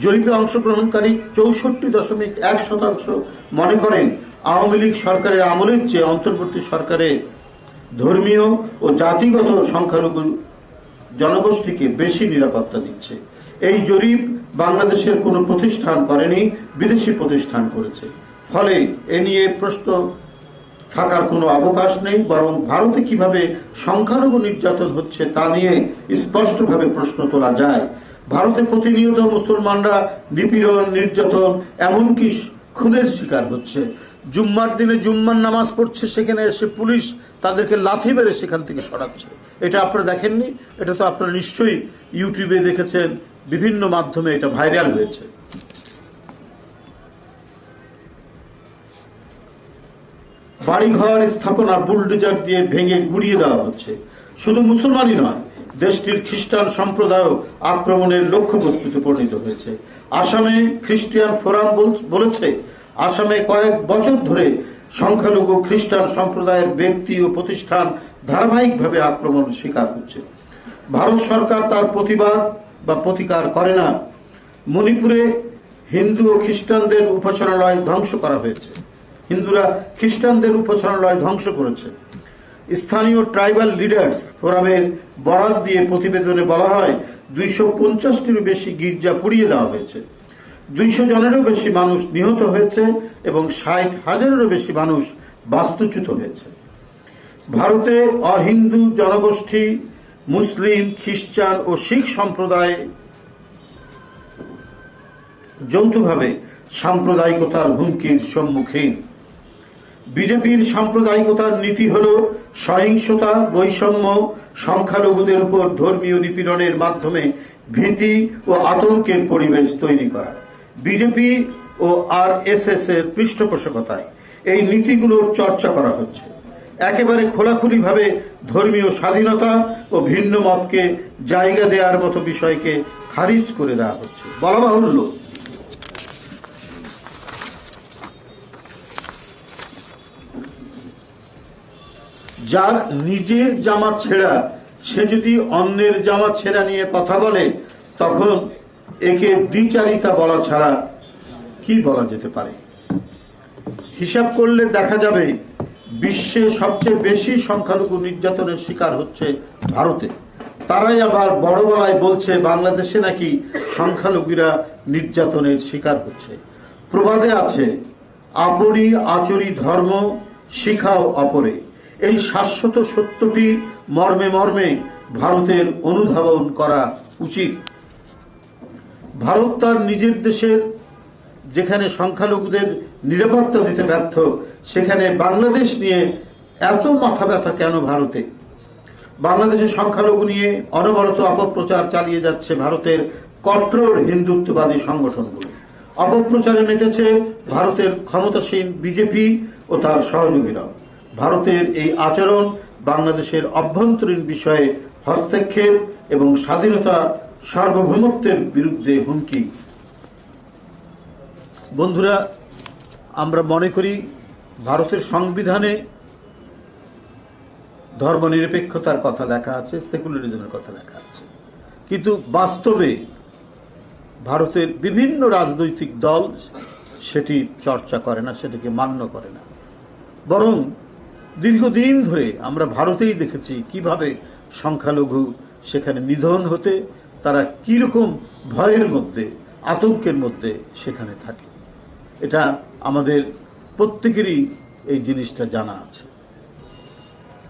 জরিপে অংশগ্রহণকারী 64.1% মনে করেন আওয়ামী লীগ সরকারের আমলের চেয়ে অন্তর্বর্তী সরকারের ধর্মীয় ও জাতিগত সংখ্যালঘু জনগোষ্ঠীকে বেশি নিরাপত্তা দিচ্ছে। এই জরিপ বাংলাদেশের কোনো প্রতিষ্ঠান করেনি, বিদেশি প্রতিষ্ঠান করেছে। ফলে এ নিয়ে প্রশ্ন থাকার কোনো অবকাশ নেই, বরং ভারতে কিভাবে সংখ্যালঘু নির্যাতন হচ্ছে তা নিয়ে স্পষ্টভাবে প্রশ্ন তোলা যায়। ভারতে প্রতিনিয়ত মুসলমানরা নিপীড়ন, নির্যাতন, এমনকি খুনের শিকার হচ্ছে। জুম্মার দিনে জুম্মার নামাজ পড়ছে, সেখানে এসে পুলিশ তাদেরকে লাথি মেরে সেখান থেকে সরাচ্ছে। এটা আপনারা দেখেননি? এটা তো আপনারা নিশ্চয়ই ইউটিউবে দেখেছেন, বিভিন্ন মাধ্যমে এটা ভাইরাল হয়েছে। বাড়িঘর স্থাপনা বুলডোজার দিয়ে ভেঙে গুড়িয়ে দেওয়া হচ্ছে। শুধু মুসলমানই নয়, দেশটির খ্রিস্টান সম্প্রদায়ও আক্রমণের লক্ষ্যবস্তুতে পরিণত হয়েছে। আসামে খ্রিস্টান ফোরাম বলেছে, আসামে কয়েক বছর ধরে সংখ্যালঘু খ্রিস্টান সম্প্রদায়ের ব্যক্তি ও প্রতিষ্ঠান ধারাবাহিকভাবে আক্রমণের শিকার হচ্ছে। ভারত সরকার তার প্রতিবাদ বা প্রতিকার করে না। মণিপুরে হিন্দু ও খ্রিস্টানদের উপাসনালয় ধ্বংস করা হয়েছে। হিন্দুরা খ্রিস্টানদের উপাসনালয় ধ্বংস করেছে। স্থানীয় ট্রাইবাল লিডার্স ফোরামের বরাত দিয়ে প্রতিবেদনে বলা হয় 250টিরও বেশি গির্জা পুড়িয়ে দেওয়া হয়েছে, 200 জনেরও বেশি মানুষ নিহত হয়েছে এবং 60,000-এরও বেশি মানুষ বাস্তুচ্যুত হয়েছে। ভারতে অহিন্দু জনগোষ্ঠী, মুসলিম, খ্রিস্টান ও শিখ সম্প্রদায় যৌথভাবে সাম্প্রদায়িকতার হুমকির সম্মুখীন। বিজেপির সাম্প্রদায়িকতার নীতি হল সহিংসতা, বৈষম্য, সংখ্যালঘুদের উপর ধর্মীয় নিপীড়নের মাধ্যমে ভীতি ও আতঙ্কের পরিবেশ তৈরি করা। বিজেপি ও RSS এর পৃষ্ঠপোষকতায় এই নীতিগুলোর চর্চা করা হচ্ছে। একেবারে খোলাখুলিভাবে ধর্মীয় স্বাধীনতা ও ভিন্ন মতকে জায়গা দেওয়ার মতো বিষয়কে খারিজ করে দেওয়া হচ্ছে। বলা বাহুল্য, যার নিজের জামাত ছেঁড়া সে যদি অন্যের জামাত ছেঁড়া নিয়ে কথা বলে, তখন একে দ্বিচারিতা বলা ছাড়া কি বলা যেতে পারে? হিসাব করলে দেখা যাবে বিশ্বে সবচেয়ে বেশি সংখ্যালঘু নির্যাতনের শিকার হচ্ছে ভারতে। তারাই আবার বড় গলায় বলছে বাংলাদেশে নাকি সংখ্যালঘুরা নির্যাতনের শিকার হচ্ছে। প্রবাদে আছে, আপরি আচরি ধর্ম শিখাও অপরে। এই শাশ্বত সত্যটি মর্মে মর্মে ভারতের অনুধাবন করা উচিত। ভারত তার নিজের দেশের যেখানে সংখ্যালঘুদের নিরাপত্তা দিতে ব্যর্থ, সেখানে বাংলাদেশ নিয়ে এত মাথা ব্যথা কেন ভারতে? বাংলাদেশের সংখ্যালঘু নিয়ে অনবরত অপপ্রচার চালিয়ে যাচ্ছে ভারতের কট্টর হিন্দুত্ববাদী সংগঠনগুলো। অপপ্রচারে মেতেছে ভারতের ক্ষমতাসীন বিজেপি ও তার সহযোগীরা। ভারতের এই আচরণ বাংলাদেশের অভ্যন্তরীণ বিষয়ে হস্তক্ষেপ এবং স্বাধীনতা সার্বভৌমত্বের বিরুদ্ধে হুমকি। বন্ধুরা, আমরা মনে করি ভারতের সংবিধানে ধর্মনিরপেক্ষতার কথা লেখা আছে, সেকুলারিজমের কথা লেখা আছে, কিন্তু বাস্তবে ভারতের বিভিন্ন রাজনৈতিক দল সেটি চর্চা করে না, সেটিকে মান্য করে না। বরং দীর্ঘদিন ধরে আমরা ভারতেই দেখেছি কিভাবে সংখ্যালঘু সেখানে নিধন হতে তারা কিরকম ভয়ের মধ্যে, আতঙ্কের মধ্যে সেখানে থাকে। এটা আমাদের প্রত্যেকেরই এই জিনিসটা জানা আছে।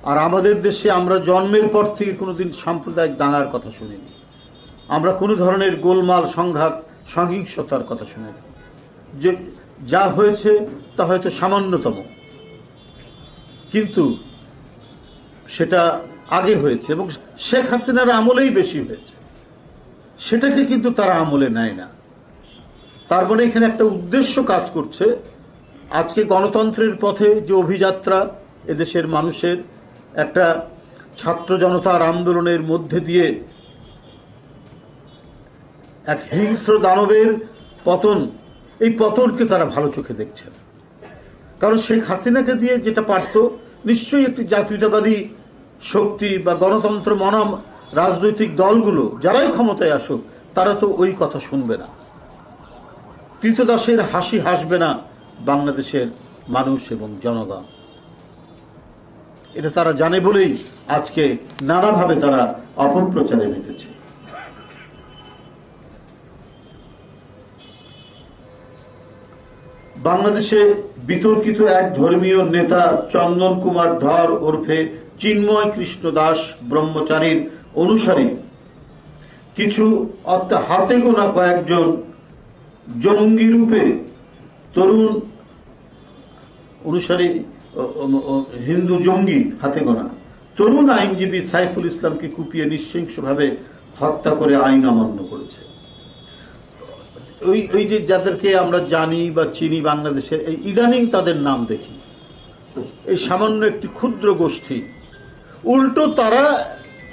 আর আমাদের দেশে আমরা জন্মের পর থেকে কোনোদিন সাম্প্রদায়িক দাঙ্গার কথা শুনিনি। আমরা কোনো ধরনের গোলমাল, সংঘাত, সহিংসতার কথা শুনিনি। যে যা হয়েছে তা হয়তো সামান্যতম, কিন্তু সেটা আগে হয়েছে এবং শেখ হাসিনার আমলেই বেশি হয়েছে। সেটাকে কিন্তু তারা আমলে নেয় না। তার মানে এখানে একটা উদ্দেশ্য কাজ করছে। আজকে গণতন্ত্রের পথে যে অভিযাত্রা এদেশের মানুষের, একটা ছাত্র জনতার আন্দোলনের মধ্যে দিয়ে এক হিংস্র দানবের পতন, এই পতনকে তারা ভালো চোখে দেখছেন। কারণ শেখ হাসিনাকে দিয়ে যেটা পারত, নিশ্চয়ই একটি জাতীয়তাবাদী শক্তি বা গণতন্ত্র মনাম রাজনৈতিক দলগুলো যারাই ক্ষমতায় আসুক, তারা তো ওই কথা শুনবে না। কৃতদাসের হাসি হাসবে না বাংলাদেশের মানুষ এবং জনগণ। এটা তারা জানে বলেই আজকে নানাভাবে তারা অপপ্রচারে মেতেছে। বাংলাদেশে বিতর্কিত এক ধর্মীয় নেতা চন্দন কুমার ধর ওরফে চিন্ময় কৃষ্ণ দাস ব্রহ্মচারীর অনুসারী কিছু হাতে গোনা কয়েকজন জঙ্গি রূপে তরুণ অনুসারী হিন্দু জঙ্গি হাতে গোনা তরুণ আইনজীবী সাইফুল ইসলামকে কুপিয়ে নৃশংসভাবে হত্যা করে আইন অমান্য করেছে। ওই যে যাদেরকে আমরা জানি বা চিনি বাংলাদেশের, এই ইদানিং তাদের নাম দেখি, এই সামান্য একটি ক্ষুদ্র গোষ্ঠী, উল্টো তারা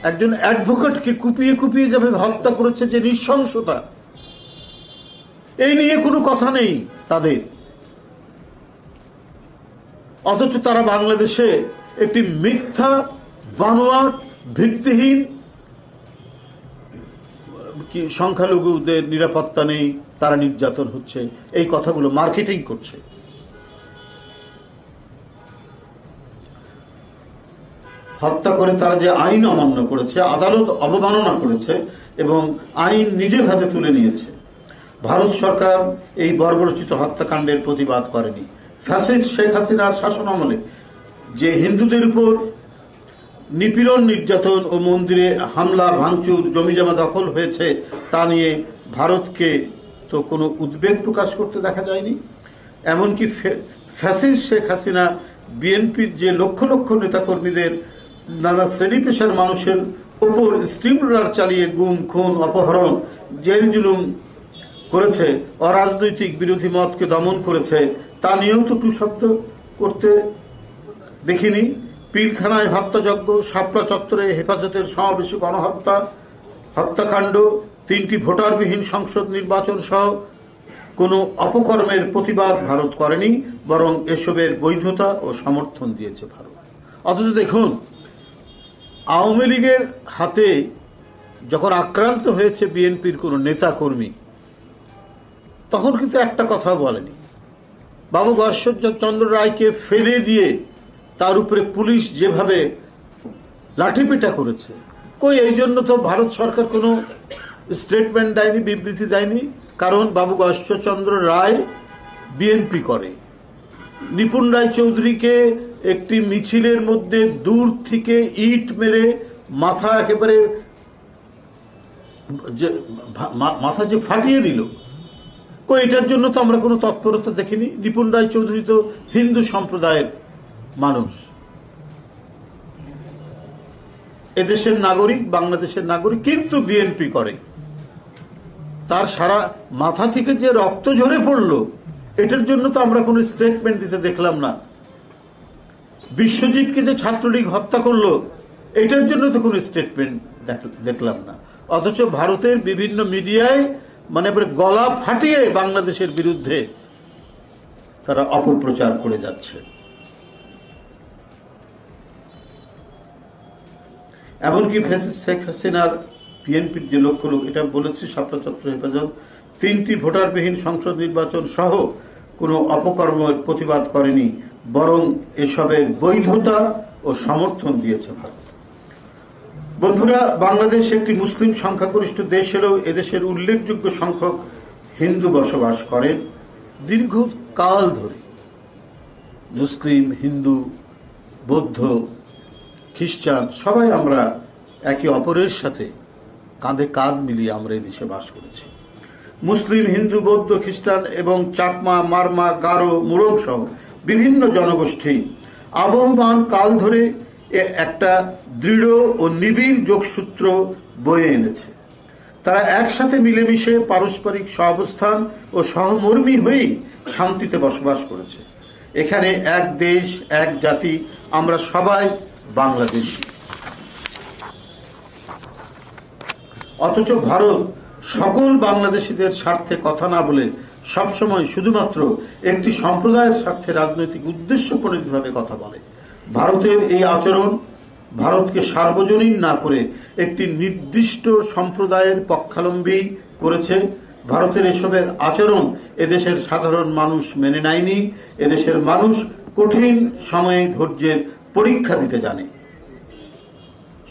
একজন অ্যাডভোকেটকে কুপিয়ে কুপিয়ে যাবে হত্যা করেছে। যে নৃশংসতা, এই নিয়ে কোনো কথা নেই তাদের। অথচ তারা বাংলাদেশে একটি মিথ্যা, বানোয়াট, ভিত্তিহীন সংখ্যালঘুদের নিরাপত্তা নেই, তারা নির্যাতন হচ্ছে, এই কথাগুলো মার্কেটিং করছে। হত্যা করে তারা যে আইন অমান্য করেছে, আদালত অবমাননা করেছে এবং আইন নিজের হাতে তুলে নিয়েছে। ভারত সরকার এই বর্বরচিত হত্যাকাণ্ডের প্রতিবাদ করেনি। ফ্যাসিস্ট শেখ হাসিনার শাসন আমলে যে হিন্দুদের উপর নিপীড়ন, নির্যাতন ও মন্দিরে হামলা, ভাঙচুর, জমিজমা দখল হয়েছে, তা নিয়ে ভারতকে তো কোনো উদ্বেগ প্রকাশ করতে দেখা যায়নি। এমনকি ফ্যাসিস্ট শেখ হাসিনা বিএনপির যে লক্ষ লক্ষ নেতাকর্মীদের, নানা শ্রেণী পেশার মানুষের উপর স্টিম রোলার চালিয়ে গুম, খুন, অপহরণ, জেল জুলুম করেছে, অরাজনৈতিক বিরোধী মতকে দমন করেছে, তা নিয়েও তো টু শব্দ করতে দেখিনি। পিলখানায় হত্যাযজ্ঞ, শাপলা চত্বরে হেফাজতের সমাবেশে গণহত্যা, হত্যাকাণ্ড, 3টি ভোটারবিহীন সংসদ নির্বাচন সহ কোনো অপকর্মের প্রতিবাদ ভারত করেনি, বরং এসবের বৈধতা ও সমর্থন দিয়েছে ভারত। অথচ দেখুন, আওয়ামী লীগের হাতে যখন আক্রান্ত হয়েছে বিএনপির কোনো নেতা কর্মী, তখন কিন্তু একটা কথা বলেনি। বাবু গয়েশ্বরচন্দ্র রায়কে ফেলে দিয়ে তার উপরে পুলিশ যেভাবে লাঠিপেটা করেছে, কই এই জন্য তো ভারত সরকার কোনো স্টেটমেন্ট দেয়নি, বিবৃতি দেয়নি। কারণ বাবু গয়েশ্বরচন্দ্র রায় বিএনপি করে। নিপুণ রায় চৌধুরীকে একটি মিছিলের মধ্যে দূর থেকে ইট মেরে মাথা একেবারে মাথা যে ফাটিয়ে দিল, কই এটার জন্য তো আমরা কোনো তৎপরতা দেখিনি। নিপুণ রায় চৌধুরী তো হিন্দু সম্প্রদায়ের মানুষ, এদেশের নাগরিক, বাংলাদেশের নাগরিক, কিন্তু বিএনপি করে। তার সারা মাথা থেকে যে রক্ত ঝরে পড়লো, এটার জন্য তো আমরা কোনো স্টেটমেন্ট দিতে দেখলাম না। বিশ্বজিৎকে যে ছাত্রলীগ হত্যা করলো, এটার জন্য তো কোনো স্টেটমেন্ট দেখলাম না। অথচ ভারতের বিভিন্ন মিডিয়ায় মানে গলা ফাটিয়ে বাংলাদেশের বিরুদ্ধে তারা অপপ্রচার করে যাচ্ছে। এমনকি শেখ হাসিনার বিএনপির যে লক্ষ্য লোক, এটা বলেছে শাপলা চত্বর হেফাজত, 3টি ভোটারবিহীন সংসদ নির্বাচন সহ কোনো অপকর্মের প্রতিবাদ করেনি, বরং এসবের বৈধতা ও সমর্থন দিয়েছে ভারত। বন্ধুরা, বাংলাদেশ একটি মুসলিম সংখ্যাগরিষ্ঠ দেশ হলেও এদেশের উল্লেখযোগ্য সংখ্যক হিন্দু বসবাস করেন। দীর্ঘকাল ধরে মুসলিম, হিন্দু, বৌদ্ধ, খ্রিস্টান সবাই আমরা একে অপরের সাথে কাঁধে কাঁধ মিলিয়ে আমরা এই দেশে বাস করেছি। মুসলিম, হিন্দু, বৌদ্ধ, খ্রিস্টান এবং চাকমা, মারমা, গারো, মুরং সহ বিভিন্ন জনগোষ্ঠী আবহমান কাল ধরে একটা দৃঢ় ও নিবিড় যোগসূত্র বয়ে এনেছে। তারা একসাথে মিলেমিশে পারস্পরিক সহাবস্থান ও সহমর্মী হয়েই শান্তিতে বসবাস করেছে। এখানে এক দেশ, এক জাতি, আমরা সবাই বাংলাদেশী। অথচ ভারত সকল বাংলাদেশিদের স্বার্থে কথা না বলে সবসময় শুধুমাত্র একটি সম্প্রদায়ের স্বার্থে রাজনৈতিক উদ্দেশ্য প্রণীতভাবে কথা বলে। ভারতের এই আচরণ ভারতকে সার্বজনীন না করে একটি নির্দিষ্ট সম্প্রদায়ের পক্ষাবলম্বী করেছে। ভারতের এসবের আচরণ এদেশের সাধারণ মানুষ মেনে নেয়নি। এদেশের মানুষ কঠিন সময়ে ধৈর্যের পরীক্ষা দিতে জানে।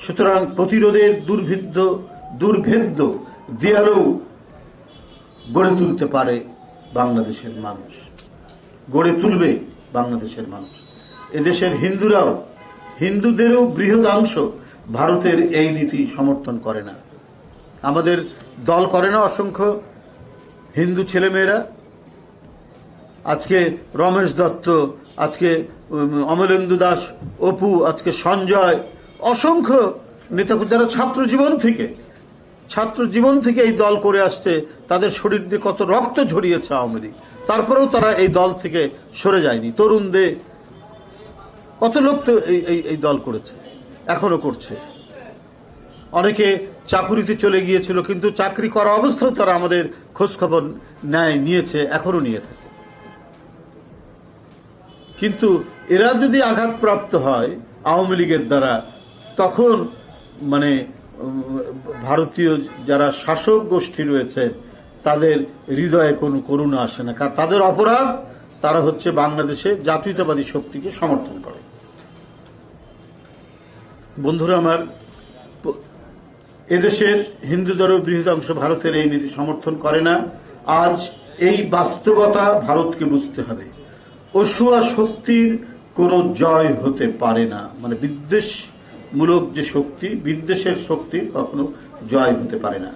সুতরাং প্রতিরোধের দুর্ভেদ্য দেয়ালও গড়ে তুলতে পারে বাংলাদেশের মানুষ, গড়ে তুলবে বাংলাদেশের মানুষ। এদেশের হিন্দুদেরও বৃহদাংশ ভারতের এই নীতি সমর্থন করে না। আমাদের দল করে না অসংখ্য হিন্দু ছেলেমেয়েরা। আজকে রমেশ দত্ত, আজকে অমলেন্দু দাস, অপু, আজকে সঞ্জয়, অসংখ্য নেতা যারা ছাত্র জীবন থেকে এই দল করে আসছে, তাদের শরীর দিয়ে কত রক্ত ঝরিয়েছে আওয়ামী লীগ, তারপরেও তারা এই দল থেকে সরে যায়নি। তরুণদের কত লোক তো এই দল করেছে, এখনো করছে। অনেকে চাকুরিতে চলে গিয়েছিল, কিন্তু চাকরি করা অবস্থাও তারা আমাদের খোঁজখবর নিয়েছে, এখনো নিয়ে থাকে। কিন্তু এরা যদি আঘাতপ্রাপ্ত হয় আওয়ামী লীগের দ্বারা, তখন মানে ভারতীয় যারা শাসক গোষ্ঠী রয়েছে তাদের হৃদয়ে কোনো করুণা আসে না। কারণ তাদের অপরাধ, তারা হচ্ছে বাংলাদেশে জাতীয়তাবাদী শক্তিকে সমর্থন করে। বন্ধুরা আমার, এদেশের হিন্দুদেরও বৃহদাংশ ভারতের এই নীতি সমর্থন করে না। আজ এই বাস্তবতা ভারতকে বুঝতে হবে। অসুয়া শক্তির কোনো জয় হতে পারে না। মানে বিদ্বেষমূলক যে শক্তি, বিদ্বেষের শক্তির কখনো জয় হতে পারে না।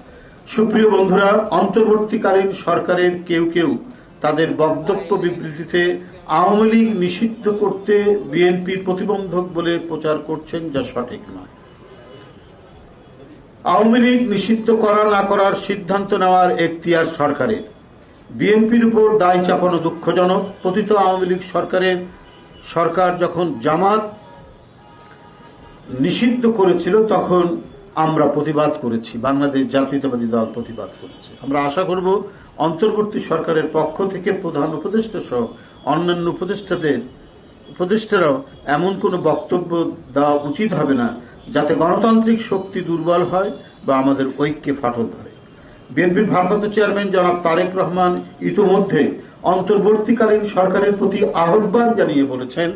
সুপ্রিয় বন্ধুরা, অন্তর্বর্তীকালীন সরকারের কেউ তাদের বক্তব্য বিবৃতিতে আওয়ামী লীগ নিষিদ্ধ করতে বিএনপির প্রতিবন্ধক বলে প্রচার করছেন, যা সঠিক নয়। আওয়ামী লীগ নিষিদ্ধ করা না করার সিদ্ধান্ত নেওয়ার এখতিয়ার সরকারের। বিএনপির উপর দায় চাপানো দুঃখজনক। পতিত আওয়ামী লীগ সরকার যখন জামাত নিষিদ্ধ করেছিল তখন আমরা প্রতিবাদ করেছি, বাংলাদেশ জাতীয়তাবাদী দল প্রতিবাদ করেছে। আমরা আশা করব অন্তর্বর্তী সরকারের পক্ষ থেকে প্রধান উপদেষ্টা সহ অন্যান্য উপদেষ্টারাও এমন কোনো বক্তব্য দেওয়া উচিত হবে না যাতে গণতান্ত্রিক শক্তি দুর্বল হয় বা আমাদের ঐক্যে ফাটল ধরে। বিএনপির ভারপ্রাপ্ত চেয়ারম্যান জনাব তারেক রহমান ইতোমধ্যে অন্তর্বর্তীকালীন সরকারের প্রতি আহ্বান জানিয়ে বলেছেন,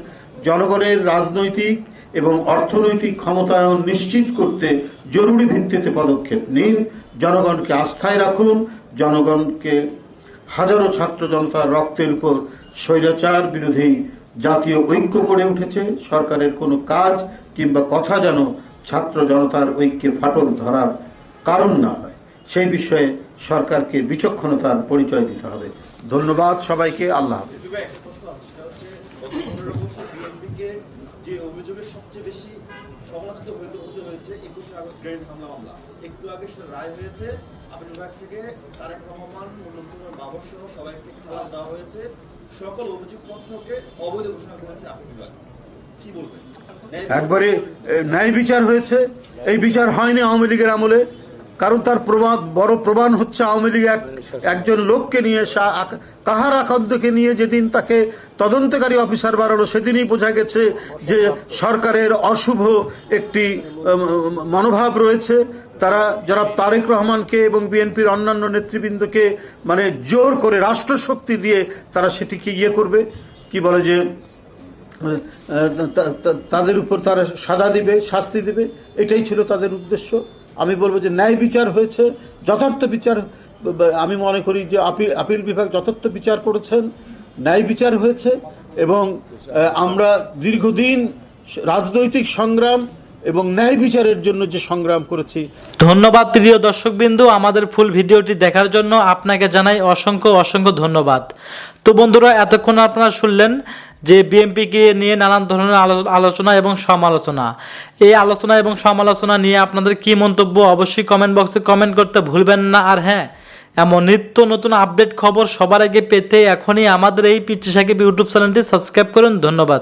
জনগণের রাজনৈতিক এবং অর্থনৈতিক ক্ষমতায়ন নিশ্চিত করতে জরুরি ভিত্তিতে পদক্ষেপ নিন, জনগণকে আস্থায় রাখুন। জনগণকে হাজারো ছাত্র জনতার রক্তের উপর স্বৈরাচার বিরোধী জাতীয় ঐক্য গড়ে উঠেছে। সরকারের কোনো কাজ কিংবা কথা যেন ছাত্র জনতার ঐক্যে ফাটল ধরার কারণ না হয়, সেই বিষয়ে সরকারকে বিচক্ষণতার পরিচয় দিতে হবে। ধন্যবাদ সবাইকে। আল্লাহ হাফেজ। যে অভিযোগের সবচেয়ে বেশি সমালোচিত হতে হয়েছে 21 আগস্ট গ্রেনেড হামলা মামলা, একটু আগে সেটা রায় হয়েছে। আপিল বিভাগ থেকে তারেক রহমান, মুখ্যমন্ত্রী বাবর সহ সবাইকে খালাস দেওয়া হয়েছে। সকল অভিযোগপত্রকে অবৈধ ঘোষণা করেছে আপিল বিভাগ। কি বলবেন? একবারে ন্যায় বিচার হয়েছে। এই বিচার হয়নি আওয়ামী লীগের আমলে, কারণ তার বড় প্রমাণ হচ্ছে আওয়ামী লীগ একজন লোককে নিয়ে, কাহার আকন্দকে নিয়ে যেদিন তাকে তদন্তকারী অফিসার বানালো সেদিনই বোঝা গেছে যে সরকারের অশুভ একটি মনোভাব রয়েছে। তারা জনাব তারেক রহমানকে এবং বিএনপির অন্যান্য নেতৃবৃন্দকে মানে জোর করে রাষ্ট্রশক্তি দিয়ে তারা সেটিকে করবে, কি বলে যে তাদের উপর তারা সাজা দিবে, শাস্তি দিবে, এটাই ছিল তাদের উদ্দেশ্য। আমি বলবো যে ন্যায় বিচার হয়েছে, যথার্থ বিচার। আমি মনে করি যে আপিল বিভাগ যথার্থ বিচার করেছেন, ন্যায় বিচার হয়েছে এবং আমরা দীর্ঘদিন রাজনৈতিক সংগ্রাম এবং ন্যায় বিচারের জন্য যে সংগ্রাম করেছি। ধন্যবাদ প্রিয় দর্শকবিন্দু, আমাদের ফুল ভিডিওটি দেখার জন্য আপনাকে জানাই অসংখ্য অসংখ্য ধন্যবাদ। তো বন্ধুরা, এতক্ষণ আপনারা শুনলেন যে বিএনপিকে নিয়ে নানান ধরনের আলোচনা এবং সমালোচনা। এই আলোচনা এবং সমালোচনা নিয়ে আপনাদের কি মন্তব্য অবশ্যই কমেন্ট বক্সে কমেন্ট করতে ভুলবেন না। আর হ্যাঁ, এমন নিত্য নতুন আপডেট খবর সবার আগে পেতে এখনই আমাদের এই পিচ্চি সাকিব ইউটিউব চ্যানেলটি সাবস্ক্রাইব করুন। ধন্যবাদ।